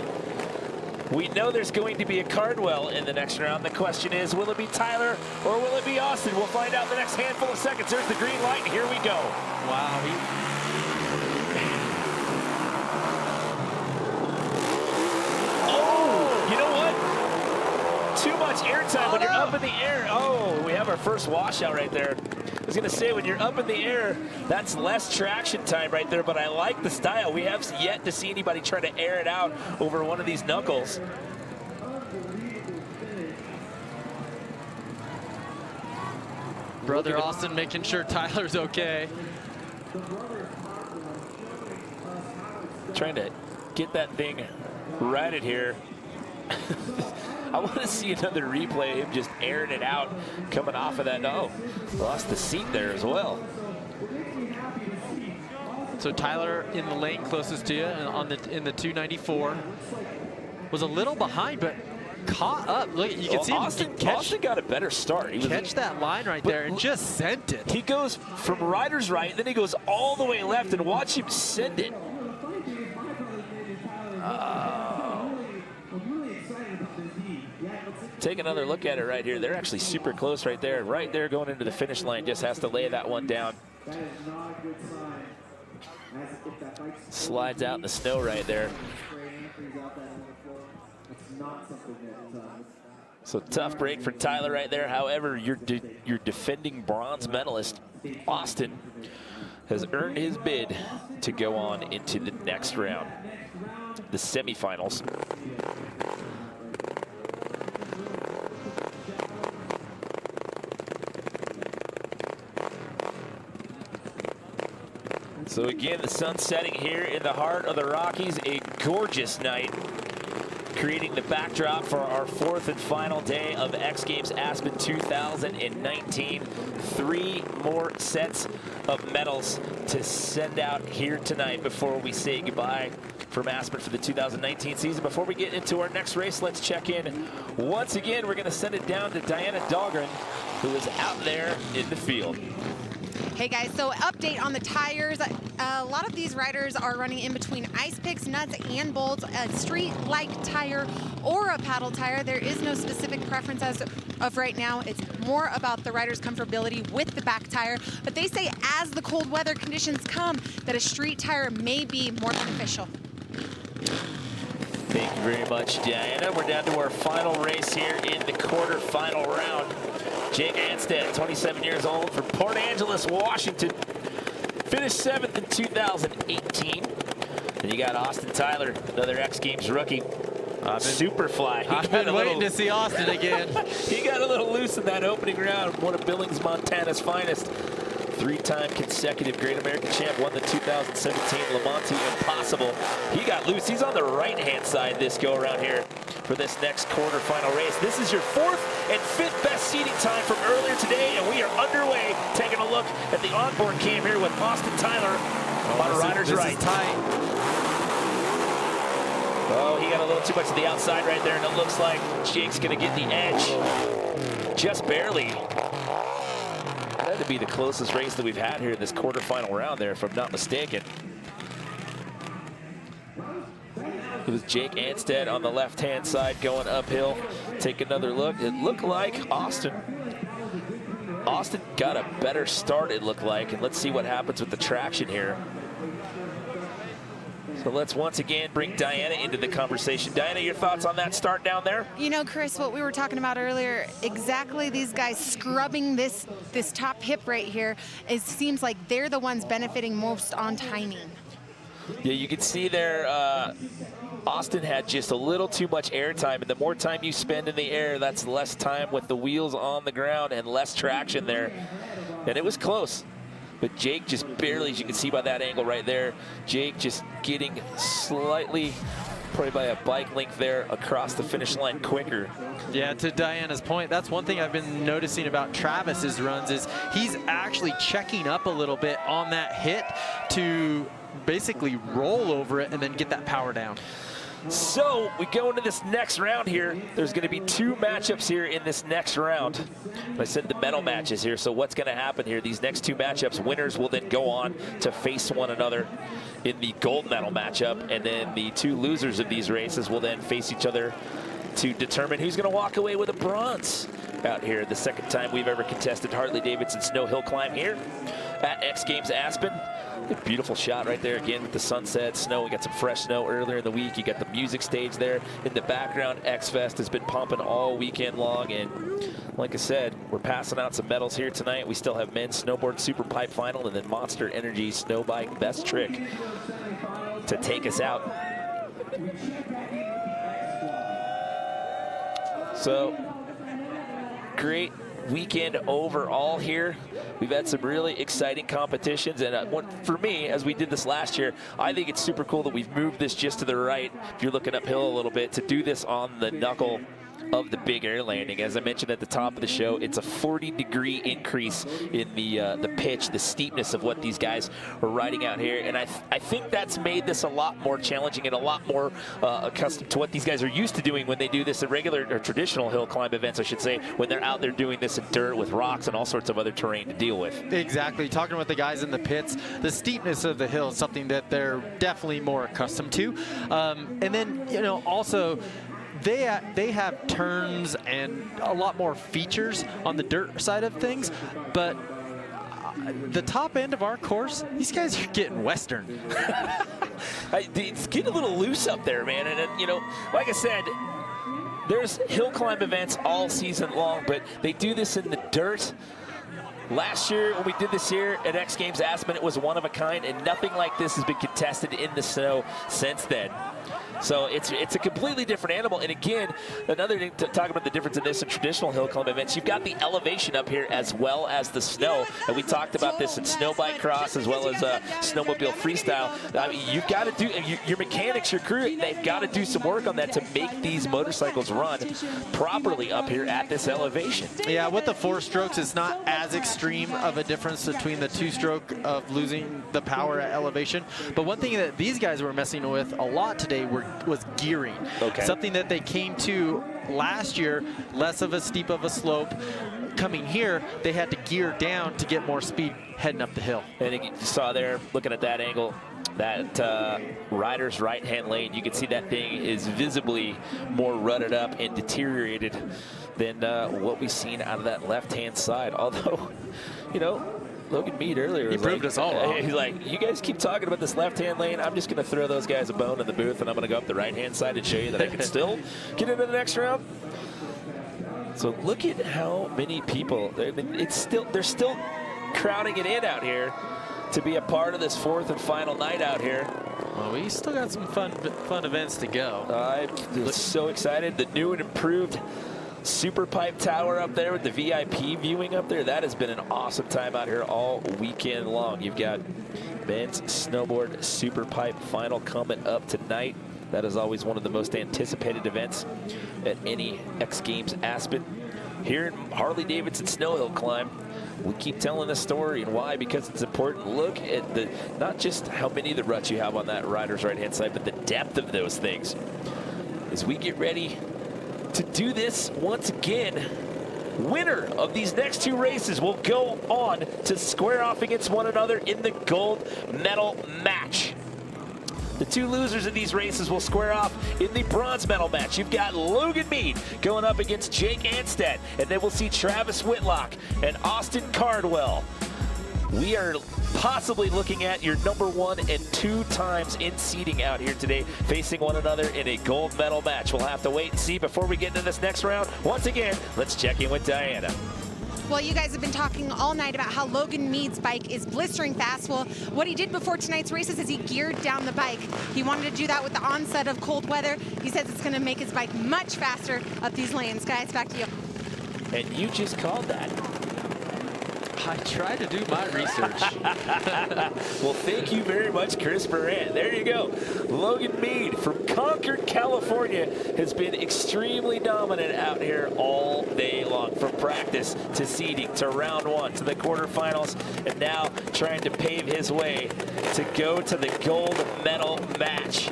We know there's going to be a Cardwell in the next round. The question is, will it be Tyler or will it be Austin? We'll find out in the next handful of seconds. There's the green light, and here we go. Wow. Oh, you know what? Too much airtime when you're up in the air. Oh, we have our first washout right there. I was going to say, when you're up in the air, that's less traction time right there, but I like the style. We have yet to see anybody try to air it out over one of these knuckles. Brother Austin making sure Tyler's okay. Trying to get that thing righted here. I want to see another replay of him just airing it out, coming off of that. Oh, lost the seat there as well. So Tyler in the lane closest to you in the 294 was a little behind, but caught up. Look, you can see Austin got a better start. He catch that line right there and just sent it. He goes from rider's right, then he goes all the way left, and watch him send it. Take another look at it right here. They're actually super close right there. Right there going into the finish line. Just has to lay that one down. Slides out in the snow right there. So tough break for Tyler right there. However, your defending bronze medalist, Austin, has earned his bid to go on into the next round, the semifinals. So again, the sun setting here in the heart of the Rockies, a gorgeous night, creating the backdrop for our fourth and final day of X Games Aspen 2019. 3 more sets of medals to send out here tonight before we say goodbye from Aspen for the 2019 season. Before we get into our next race, let's check in. Once again, we're going to send it down to Diana Dahlgren, who is out there in the field. Hey guys, so update on the tires. A lot of these riders are running in between ice picks, nuts, and bolts, a street-like tire or a paddle tire. There is no specific preference as of right now. It's more about the rider's comfortability with the back tire. But they say as the cold weather conditions come, that a street tire may be more beneficial. Thank you very much, Diana. We're down to our final race here in the quarterfinal round. Jake Anstead, 27 years old, from Port Angeles, Washington. Finished 7th in 2018. Then you got Austin Tyler, another X Games rookie. Superfly. I've been waiting to see Austin again. He got a little loose in that opening round. One of Billings, Montana's finest. 3-time consecutive Great American Champ, won the 2017 Le Mans Impossible. He got loose. He's on the right-hand side this go-around here for this next quarterfinal race. This is your 4th and 5th best seating time from earlier today, and we are underway taking a look at the onboard cam here with Austin Tyler on rider's right. Oh, he got a little too much to the outside right there, and it looks like Jake's going to get the edge. Just barely. That to be the closest race that we've had here in this quarterfinal round there, if I'm not mistaken. It was Jake Anstead on the left-hand side going uphill. Take another look. It looked like Austin got a better start, it looked like, and let's see what happens with the traction here. So let's once again bring Diana into the conversation. Diana, your thoughts on that start down there? You know, Chris, what we were talking about earlier, exactly these guys scrubbing this top hip right here, it seems like they're the ones benefiting most on timing. Yeah, you can see there, Austin had just a little too much air time, and the more time you spend in the air, that's less time with the wheels on the ground and less traction there. And it was close. But Jake just barely, as you can see by that angle right there, Jake just getting slightly, probably by a bike length there, across the finish line quicker. Yeah, to Diana's point, that's one thing I've been noticing about Travis's runs is he's actually checking up a little bit on that hit to basically roll over it and then get that power down. So we go into this next round here. There's going to be 2 matchups here in this next round. I said the medal matches here. So what's going to happen here? These next 2 matchups, winners will then go on to face one another in the gold medal matchup, and then the 2 losers of these races will then face each other to determine who's going to walk away with a bronze out here. The second time we've ever contested Harley-Davidson snow hill climb here at X Games Aspen. A beautiful shot right there again with the sunset, snow. We got some fresh snow earlier in the week. You got the music stage there in the background. X Fest has been pumping all weekend long, and like I said, we're passing out some medals here tonight. We still have men's snowboard super pipe final and then Monster Energy snow bike best trick to take us out. So great weekend overall here. We've had some really exciting competitions, and for me, as we did this last year, I think it's super cool that we've moved this just to the right, if you're looking uphill a little bit, to do this on the knuckle of the big air landing. As I mentioned at the top of the show, it's a 40-degree increase in the pitch, the steepness of what these guys are riding out here, and I think that's made this a lot more challenging and a lot more accustomed to what these guys are used to doing when they do this at regular or traditional hill climb events, I should say, when they're out there doing this in dirt with rocks and all sorts of other terrain to deal with. Exactly. Talking with the guys in the pits, the steepness of the hill is something that they're definitely more accustomed to, and then, you know, also they have turns and a lot more features on the dirt side of things, but the top end of our course, these guys are getting Western. It's getting a little loose up there, man. And, you know, like I said, there's hill climb events all season long, but they do this in the dirt. Last year, when we did this here at X Games Aspen, it was one of a kind, and nothing like this has been contested in the snow since then. So it's a completely different animal. And again, another thing to talk about the difference in this and traditional hill climb events, you've got the elevation up here as well as the snow. And we talked about this in snow bike cross as well as snowmobile freestyle. I mean, you've got to do, your mechanics, your crew, they've got to do some work on that to make these motorcycles run properly up here at this elevation. Yeah, with the 4 strokes, it's not as extreme of a difference between the 2-stroke of losing the power at elevation. But one thing that these guys were messing with a lot today was gearing. Okay. Something that they came to last year, less of a steep of a slope. Coming here, they had to gear down to get more speed heading up the hill. And you saw there, looking at that angle, that rider's right-hand lane, you can see that thing is visibly more rutted up and deteriorated than what we've seen out of that left-hand side. Although, you know, Logan Mead earlier, he proved us all wrong. He's like, you guys keep talking about this left-hand lane. I'm just going to throw those guys a bone in the booth, and I'm going to go up the right-hand side and show you that I can still get into the next round. So look at how many people. I mean, they're still crowding it in out here to be a part of this 4th and final night out here. Well, we still got some fun events to go. I'm so excited. The new and improved Super Pipe Tower up there with the VIP viewing up there. That has been an awesome time out here all weekend long. You've got men's snowboard Super Pipe final coming up tonight. That is always one of the most anticipated events at any X Games Aspen. Here in Harley-Davidson Snow Hill Climb, we keep telling this story, and why? Because it's important. Look at the, not just how many of the ruts you have on that rider's right-hand side, but the depth of those things. As we get ready to do this once again, winner of these next 2 races will go on to square off against one another in the gold medal match. The 2 losers of these races will square off in the bronze medal match. You've got Logan Mead going up against Jake Anstead, and then we'll see Travis Whitlock and Austin Cardwell. We are possibly looking at your #1 and 2 times in seeding out here today, facing one another in a gold medal match. We'll have to wait and see before we get into this next round. Once again, let's check in with Diana. Well, you guys have been talking all night about how Logan Mead's bike is blistering fast. Well, what he did before tonight's races is he geared down the bike. He wanted to do that with the onset of cold weather. He says it's going to make his bike much faster up these lanes. Guys, back to you. And you just called that. I tried to do my research. Well, thank you very much, Chris Moran. There you go. Logan Mead from Concord, California, has been extremely dominant out here all day long, from practice to seeding to round 1 to the quarterfinals, and now trying to pave his way to go to the gold medal match.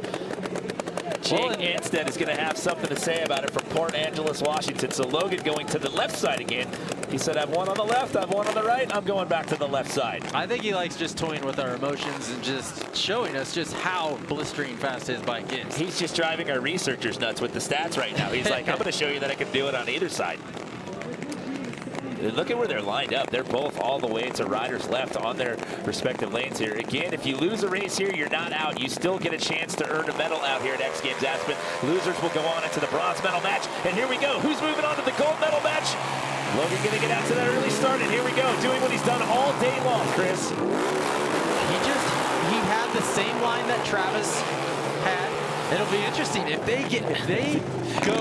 Jake Anstead is going to have something to say about it from Port Angeles, Washington. So Logan going to the left side again. He said, I've one on the left, I've one on the right, I'm going back to the left side. I think he likes just toying with our emotions and just showing us just how blistering fast his bike is. He's just driving our researchers nuts with the stats right now. He's like, I'm going to show you that I can do it on either side. Look at where they're lined up. They're both all the way to riders left on their respective lanes here. Again, if you lose a race here, you're not out. You still get a chance to earn a medal out here at X Games Aspen. Losers will go on into the bronze medal match. And here we go. Who's moving on to the gold medal match? Logan going to get out to that early start. And here we go, doing what he's done all day long, Chris. He had the same line that Travis had. It'll be interesting if they go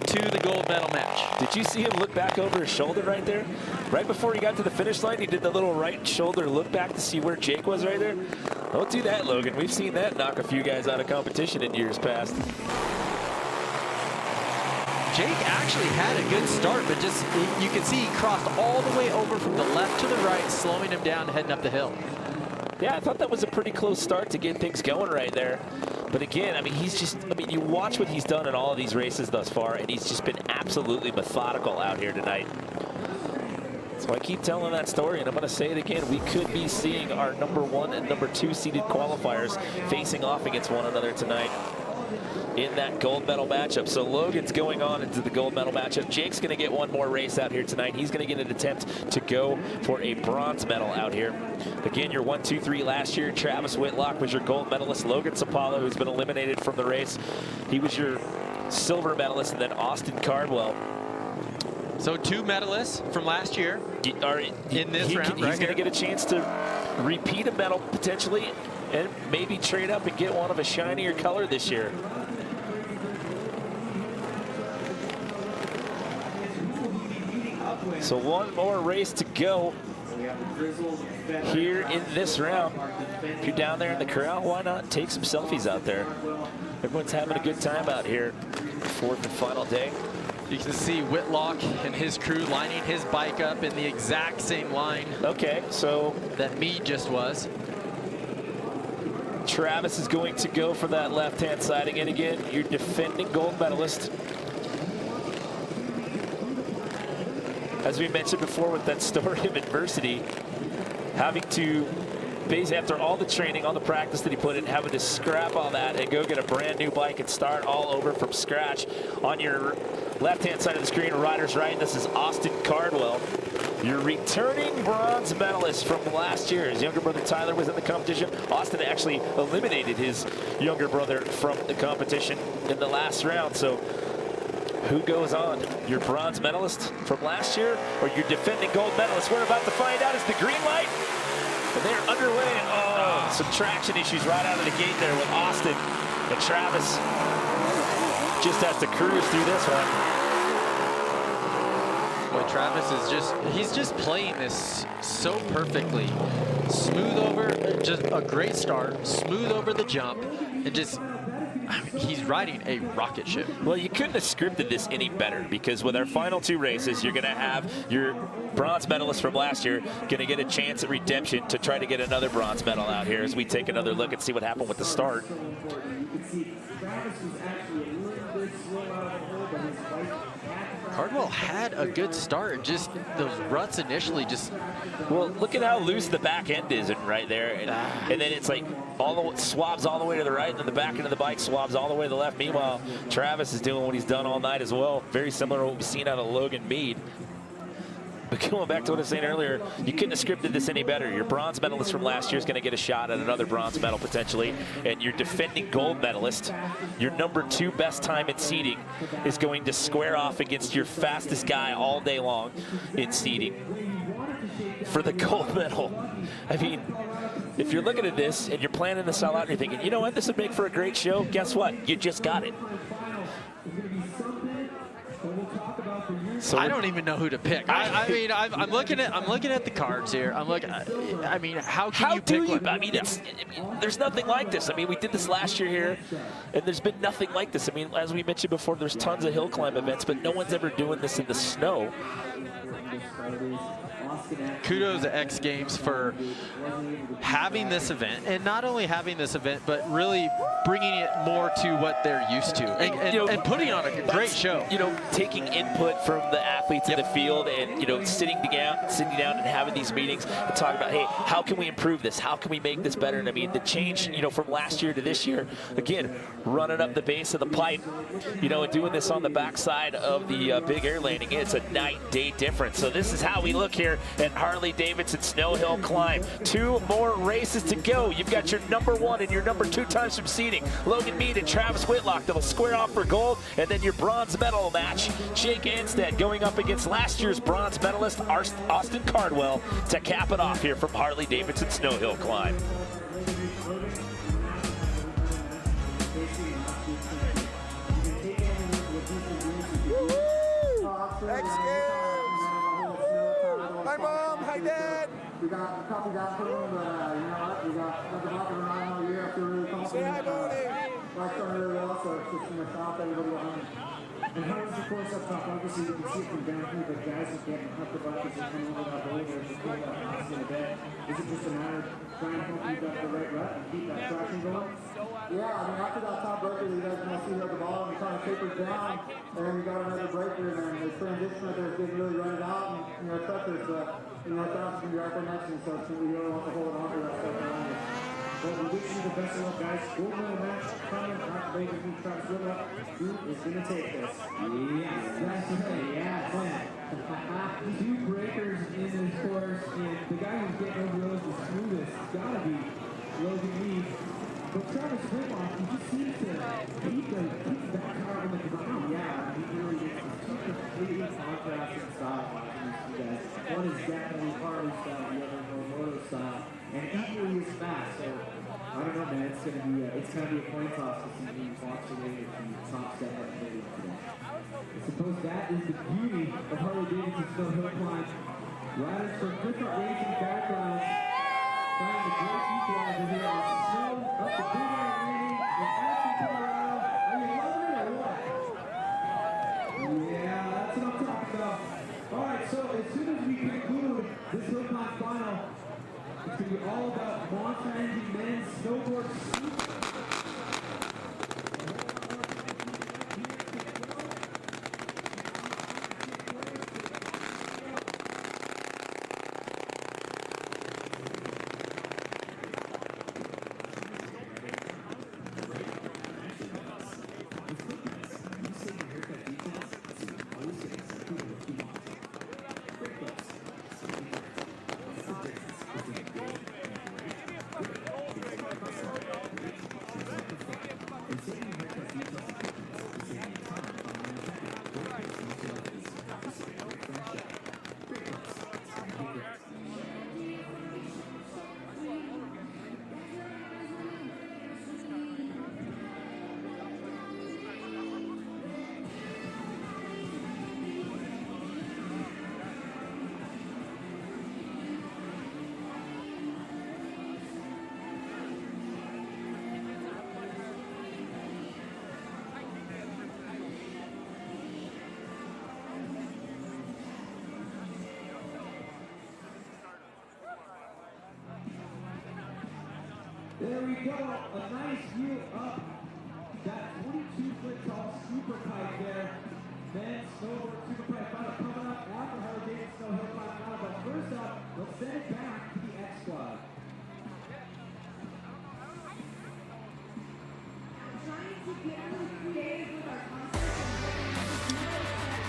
to the gold medal match. Did you see him look back over his shoulder right there? Right before he got to the finish line, he did the little right shoulder look back to see where Jake was right there. Don't do that, Logan. We've seen that knock a few guys out of competition in years past. Jake actually had a good start, but just you can see he crossed all the way over from the left to the right, slowing him down, heading up the hill. Yeah, I thought that was a pretty close start to get things going right there. But again, I mean, you watch what he's done in all of these races thus far, and he's just been absolutely methodical out here tonight. So I keep telling that story, and I'm going to say it again. We could be seeing our #1 and #2 seeded qualifiers facing off against one another tonight in that gold medal matchup. So Logan's going on into the gold medal matchup. Jake's going to get one more race out here tonight. He's going to get an attempt to go for a bronze medal out here. Again, your 1, 2, 3 last year. Travis Whitlock was your gold medalist. Logan Sapalo, who's been eliminated from the race, he was your silver medalist. And then Austin Cardwell. So 2 medalists from last year in this round. He's going to get a chance to repeat a medal potentially and maybe trade up and get one of a shinier color this year. So one more race to go here in this round. If you're down there in the corral, why not take some selfies out there? Everyone's having a good time out here. 4th and final day. You can see Whitlock and his crew lining his bike up in the exact same line. Okay, so that Mead just was. Travis is going to go for that left-hand siding, and again, your defending gold medalist. As we mentioned before with that story of adversity, having to, basically after all the training, all the practice that he put in, having to scrap all that and go get a brand new bike and start all over from scratch. On your left-hand side of the screen, rider's right, this is Austin Cardwell, your returning bronze medalist from last year. His younger brother Tyler was in the competition. Austin actually eliminated his younger brother from the competition in the last round. So who goes on? Your bronze medalist from last year or your defending gold medalist? We're about to find out. It's the green light. And they're underway. Oh, some traction issues right out of the gate there with Austin. And Travis just has to cruise through this one. Boy, Travis is he's just playing this so perfectly. Smooth over, just a great start, smooth over the jump, and just, I mean, he's riding a rocket ship. Well, you couldn't have scripted this any better, because with our final 2 races, you're going to have your bronze medalist from last year going to get a chance at redemption to try to get another bronze medal out here as we take another look and see what happened with the start. Cardwell had a good start, just those ruts initially just... Well, look at how loose the back end is right there. And then it's like swabs all the way to the right, and then the back end of the bike swabs all the way to the left. Meanwhile, Travis is doing what he's done all night as well. Very similar to what we've seen out of Logan Mead. But going back to what I was saying earlier, you couldn't have scripted this any better. Your bronze medalist from last year is going to get a shot at another bronze medal potentially. And your defending gold medalist, your #2 best time in seeding, is going to square off against your fastest guy all day long in seeding for the gold medal. I mean, if you're looking at this and you're planning to sell out and you're thinking, you know what, this would make for a great show, guess what? You just got it. So I don't even know who to pick. I mean, I'm looking at the cards here. I mean, how can you pick one? I mean, there's nothing like this. I mean, we did this last year here, and there's been nothing like this. I mean, as we mentioned before, there's tons of hill climb events, but no one's ever doing this in the snow. Kudos to X Games for having this event, and not only having this event, but really bringing it more to what they're used to, and putting on a great show. You know, taking input from the athletes in the field, and sitting down and having these meetings and talking about, hey, how can we improve this? How can we make this better? And I mean, the change, from last year to this year, again, running up the base of the pipe, and doing this on the backside of the big air landing, it's a night and day difference. So this is how we look here at Harley-Davidson Snow Hill Climb. 2 more races to go. You've got your #1 and your #2 times from seeding, Logan Mead and Travis Whitlock, that'll square off for gold. And then your bronze medal match, Jake Anstead going up against last year's bronze medalist Austin Cardwell to cap it off here from Harley-Davidson Snow Hill Climb. X Games! Hi, Mom! Hi, Dad! We got a couple guys for them, but you know what? We got the walking around all year after really confident. Say hi, Bonnie! Life's done really well, so it's just from my shop, everybody behind. And Harley's, of course, up top. Obviously, you can see it from down here, but guys are getting up the buckets and coming over that boulder. It's just going that fast in a bit. Is it just a matter of trying to keep that the right rut and keep that traction going? Yeah, I mean, after that top breaker, you guys can see here at the bottom, it kind of tapers down, and then you got another breaker, and then the transition right there is getting really run it out, and truckers, but that's going to be right there next to you, so it's going to be really want to hold on to that stuff around you. Well, we wish you the best of luck, guys. Gold medal match coming out later from Travis Whitlock. Who is going to take this? Yes, that's right. Yeah, 2 breakers in this course, and the guy who's getting over those the smoothest has got to be Logan Mead. But Travis Whitlock, he just seems to keep that car on the ground. Yeah, he really gets 2 completely contrasting styles watching these 2 guys. One is definitely Harley style, the other more moto style, and equally as fast. So I don't know, man. It's gonna be a coin toss to see who walks away with the top step up today. I suppose that is the beauty of Harley-Davidson Snow Hill Climb. Riders from different racing backgrounds find the great equalizer here on snow up the big air landing in Aspen, Colorado. Are you loving it or what? Yeah, that's what I'm talking about. All right, so as soon as we conclude this Hill Climb final, it's going to be all about monster engine men's snowboard. There we go, a nice view up that 22-foot tall super pipe there. Then snowboard super pipe final coming up after Harley-Davidson Snow Hill Climb final. But first up, let's send it back to the X Squad.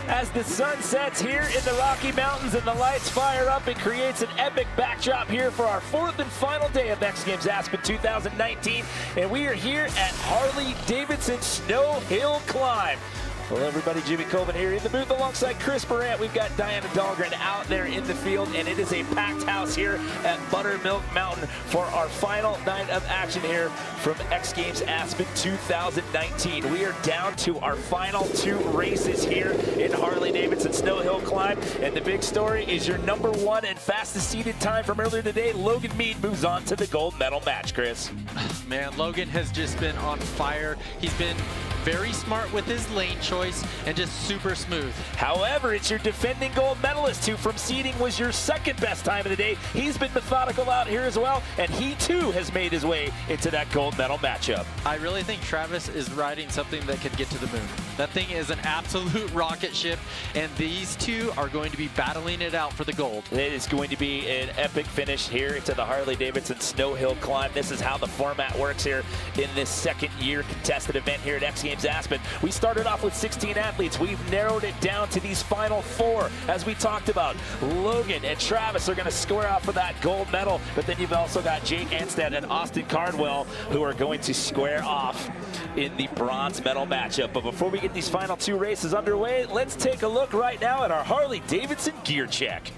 As the sun sets here in the Rocky Mountains and the lights fire up, it creates an epic backdrop here for our 4th and final day of X Games Aspen 2019. And we are here at Harley-Davidson Snow Hill Climb. Well, everybody, Jimmy Colvin here in the booth alongside Chris Barrett. We've got Diana Dahlgren out there in the field, and it is a packed house here at Buttermilk Mountain for our final night of action here from X Games Aspen 2019. We are down to our final 2 races here in Harley-Davidson Snow Hill Climb, and the big story is your #1 and fastest seeded time from earlier today. Logan Mead moves on to the gold medal match, Chris. Man, Logan has just been on fire. He's been very smart with his lane choice and just super smooth. However, it's your defending gold medalist who from seeding was your 2nd best time of the day. He's been methodical out here as well, and he too has made his way into that gold medal matchup. I really think Travis is riding something that could get to the moon. That thing is an absolute rocket ship, and these two are going to be battling it out for the gold. It is going to be an epic finish here to the Harley-Davidson Snow Hill Climb. This is how the format works here in this 2nd year contested event here at X Games Aspen. We started off with 16 athletes. We've narrowed it down to these final 4. As we talked about, Logan and Travis are going to square off for that gold medal, but then you've also got Jake Anstead and Austin Cardwell who are going to square off in the bronze medal matchup. But before we get these final 2 races underway, let's take a look right now at our Harley-Davidson gear check.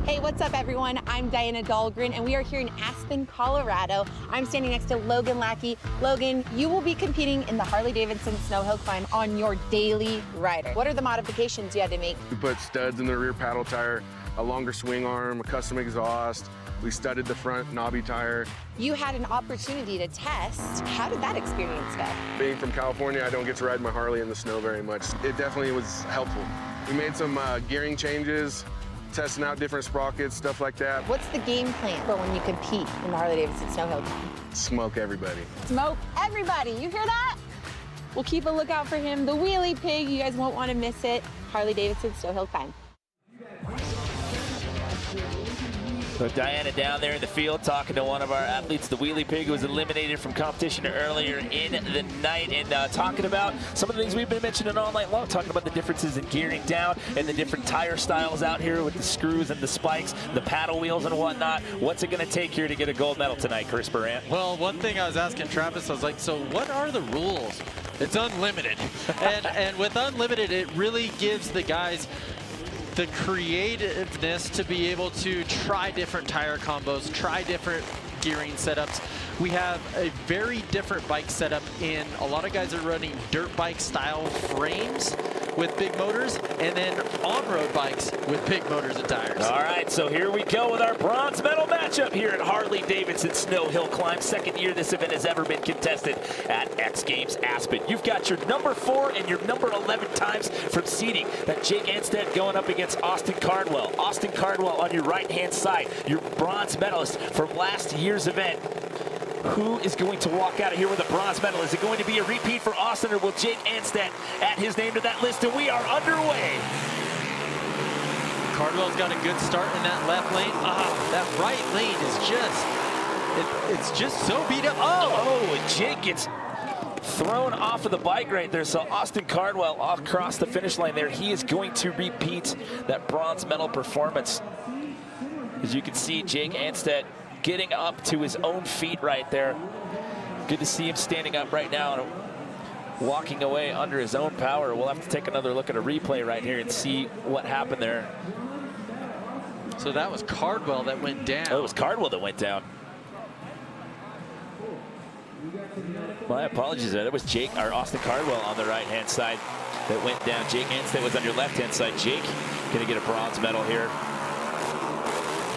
Hey, what's up everyone? I'm Diana Dahlgren and we are here in Aspen, Colorado. I'm standing next to Logan Lackey. Logan, you will be competing in the Harley-Davidson Snow Hill Climb on your daily rider. What are the modifications you had to make? We put studs in the rear paddle tire, a longer swing arm, a custom exhaust. We studded the front knobby tire. You had an opportunity to test. How did that experience go? Being from California, I don't get to ride my Harley in the snow very much. It definitely was helpful. We made some gearing changes, testing out different sprockets, stuff like that. What's the game plan for when you compete in the Harley-Davidson Snow Hill Climb? Smoke everybody. Smoke everybody, you hear that? We'll keep a lookout for him. The Wheelie Pig, you guys won't want to miss it. Harley-Davidson Snow Hill Climb. So Diana down there in the field talking to one of our athletes, the Wheelie Pig, who was eliminated from competition earlier in the night, and talking about some of the things we've been mentioning all night long, talking about the differences in gearing down and the different tire styles out here with the screws and the spikes, the paddle wheels and whatnot. What's it going to take here to get a gold medal tonight, Chris Barrett? Well, one thing I was asking Travis, I was like, so what are the rules? It's unlimited. and with unlimited, it really gives the guys the creativeness to be able to try different tire combos, try different gearing setups. We have a very different bike setup in a lot of guys are running dirt bike style frames with big motors, and then on-road bikes with big motors and tires. All right, so here we go with our bronze medal matchup here at Harley-Davidson Snow Hill Climb. 2nd year this event has ever been contested at X Games Aspen. You've got your #4 and your #11 times from seeding. That Jake Anstead going up against Austin Cardwell. Austin Cardwell on your right-hand side, your bronze medalist from last year's event. Who is going to walk out of here with a bronze medal? Is it going to be a repeat for Austin, or will Jake Anstead add his name to that list? And we are underway. Cardwell's got a good start in that left lane. That right lane is just, it's just so beat up. Oh, Jake gets thrown off of the bike right there. So Austin Cardwell across the finish line there. He is going to repeat that bronze medal performance. As you can see, Jake Anstead getting up to his own feet right there. Good to see him standing up right now and walking away under his own power. We'll have to take another look at a replay right here and see what happened there. So that was Cardwell that went down. Oh, it was Cardwell that went down. My apologies, that was Jake, or Austin Cardwell on the right-hand side that went down. Jake Anstead was on your left-hand side. Jake gonna get a bronze medal here.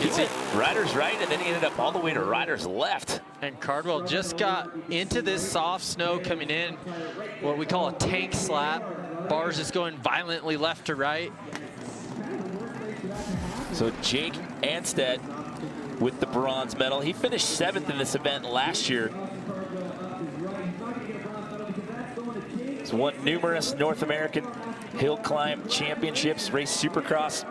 He went rider's right, and then he ended up all the way to rider's left. And Cardwell just got into this soft snow coming in, what we call a tank slap. Bars just going violently left to right. So Jake Anstead with the bronze medal. He finished 7th in this event last year. He's won numerous North American hill climb championships, raced Supercross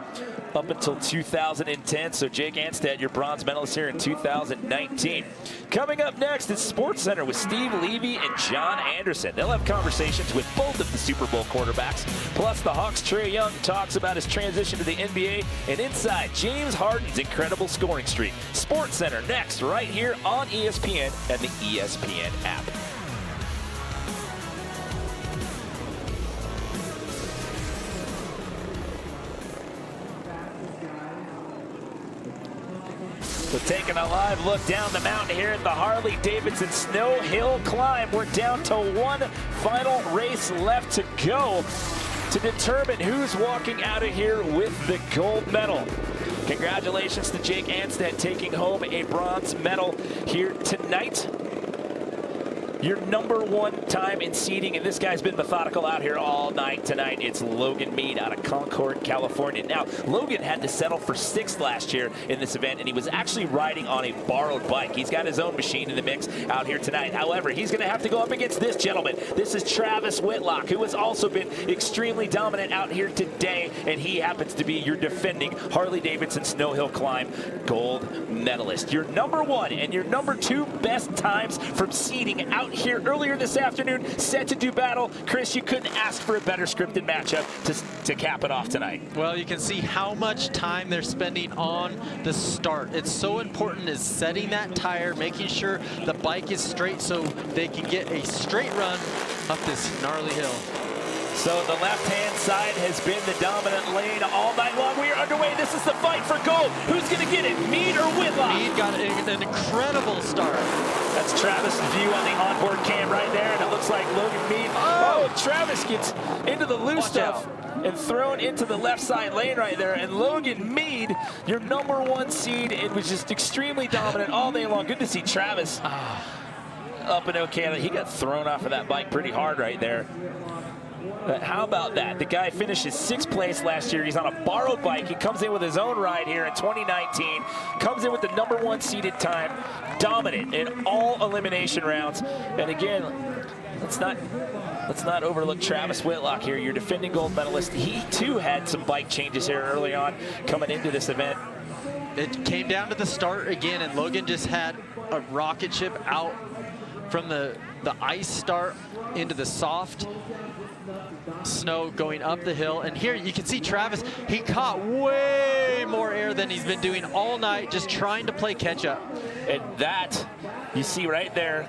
up until 2010. So Jake Anstead, your bronze medalist here in 2019. Coming up next is Sports Center with Steve Levy and John Anderson. They'll have conversations with both of the Super Bowl quarterbacks. Plus, the Hawks' Trae Young talks about his transition to the NBA. And inside, James Harden's incredible scoring streak. Sports Center next, right here on ESPN and the ESPN app. So taking a live look down the mountain here at the Harley-Davidson Snow Hill Climb. We're down to one final race left to go to determine who's walking out of here with the gold medal. Congratulations to Jake Anstead taking home a bronze medal here tonight. Your #1 time in seeding, and this guy's been methodical out here all night tonight. It's Logan Mead out of Concord, California. Now, Logan had to settle for 6th last year in this event, and he was actually riding on a borrowed bike. He's got his own machine in the mix out here tonight. However, he's going to have to go up against this gentleman. This is Travis Whitlock, who has also been extremely dominant out here today, and he happens to be your defending Harley-Davidson Snow Hill Climb gold medalist. Your #1 and your #2 best times from seeding out here earlier this afternoon, set to do battle. Chris, you couldn't ask for a better scripted matchup to cap it off tonight. Well, you can see how much time they're spending on the start. It's so important is setting that tire, making sure the bike is straight so they can get a straight run up this gnarly hill. So the left-hand side has been the dominant lane all night long. We are underway. This is the fight for gold. Who's going to get it, Mead or Whitlock? Mead got an incredible start. That's Travis' view on the onboard cam right there, and it looks like Logan Mead. Oh, Travis gets into the loose stuff and thrown into the left side lane right there. And Logan Mead, your #1 seed, it was just extremely dominant all day long. Good to see Travis up and okay. He got thrown off of that bike pretty hard right there. But how about that? The guy finishes 6th place last year. He's on a borrowed bike. He comes in with his own ride here in 2019. Comes in with the #1 seeded time. Dominant in all elimination rounds. And again, let's not overlook Travis Whitlock here, your defending gold medalist. He too had some bike changes here early on coming into this event. It came down to the start again, and Logan just had a rocket ship out from the ice start into the soft snow going up the hill. And here you can see Travis, he caught way more air than he's been doing all night, just trying to play catch up. And that, you see right there,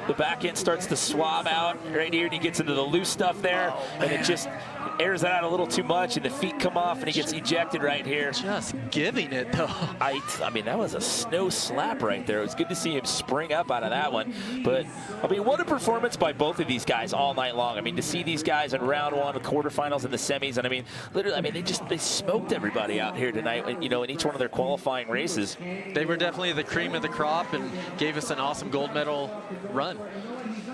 the back end starts to swab out right here, and he gets into the loose stuff there, and it just airs out a little too much, and the feet come off, and he gets ejected right here. Just giving it, though. I mean, that was a snow slap right there. It was good to see him spring up out of that one. But, I mean, what a performance by both of these guys all night long. I mean, to see these guys in round 1, the quarterfinals, and the semis, and I mean, literally, I mean, they smoked everybody out here tonight, you know, in each one of their qualifying races. They were definitely the cream of the crop and gave us an awesome gold medal run.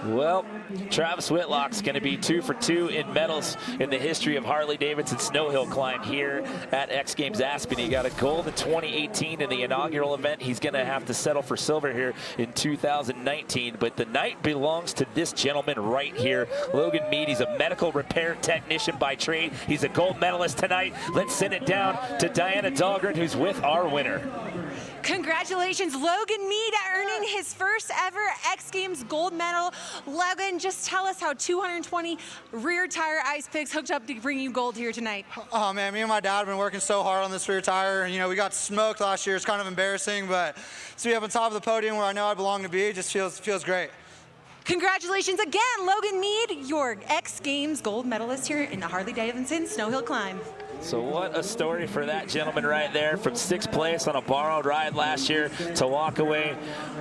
Well, Travis Whitlock's going to be 2 for 2 in medals in the history of Harley-Davidson Snow Hill Climb here at X Games Aspen. He got a gold in 2018 in the inaugural event. He's going to have to settle for silver here in 2019. But the night belongs to this gentleman right here, Logan Mead. He's a medical repair technician by trade. He's a gold medalist tonight. Let's send it down to Diana Dahlgren, who's with our winner. Congratulations, Logan Mead, earning his first ever X Games gold medal. Logan, just tell us how 220 rear tire ice picks hooked up to bring you gold here tonight. Oh man, me and my dad have been working so hard on this rear tire. You know, we got smoked last year. It's kind of embarrassing, but to be up on top of the podium where I know I belong to be, just feels great. Congratulations again, Logan Mead, your X Games gold medalist here in the Harley-Davidson Snow Hill Climb. So what a story for that gentleman right there, from 6th place on a borrowed ride last year to walk away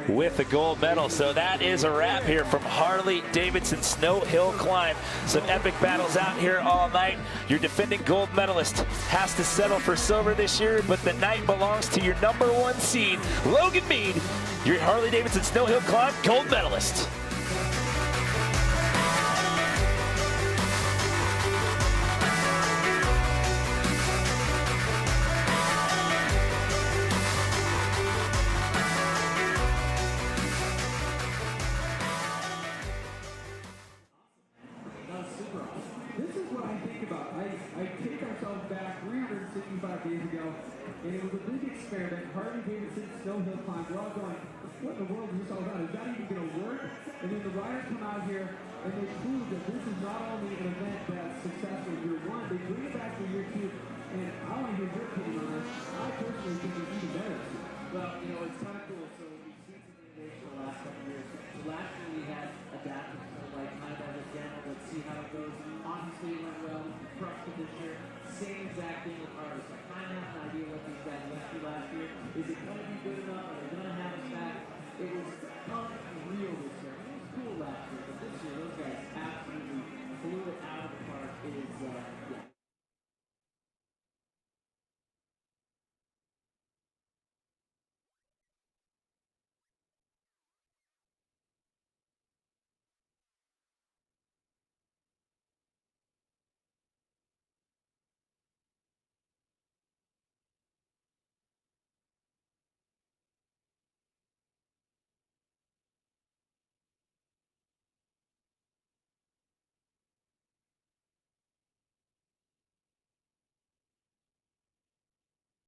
with a gold medal. So that is a wrap here from Harley-Davidson Snow Hill Climb. Some epic battles out here all night. Your defending gold medalist has to settle for silver this year, but the night belongs to your #1 seed, Logan Mead, your Harley-Davidson Snow Hill Climb gold medalist. This is what I think about. I take ourselves back 365 days ago. Harley-Davidson snow hill climb. We're all going, what in the world is this all about? Is that even going to work? And then the riders come out here and they prove that this is not only an event that's successful in year one, they bring it back for year two. And I want to hear your opinion on this. I personally think it's even better. Well, you know, it's time for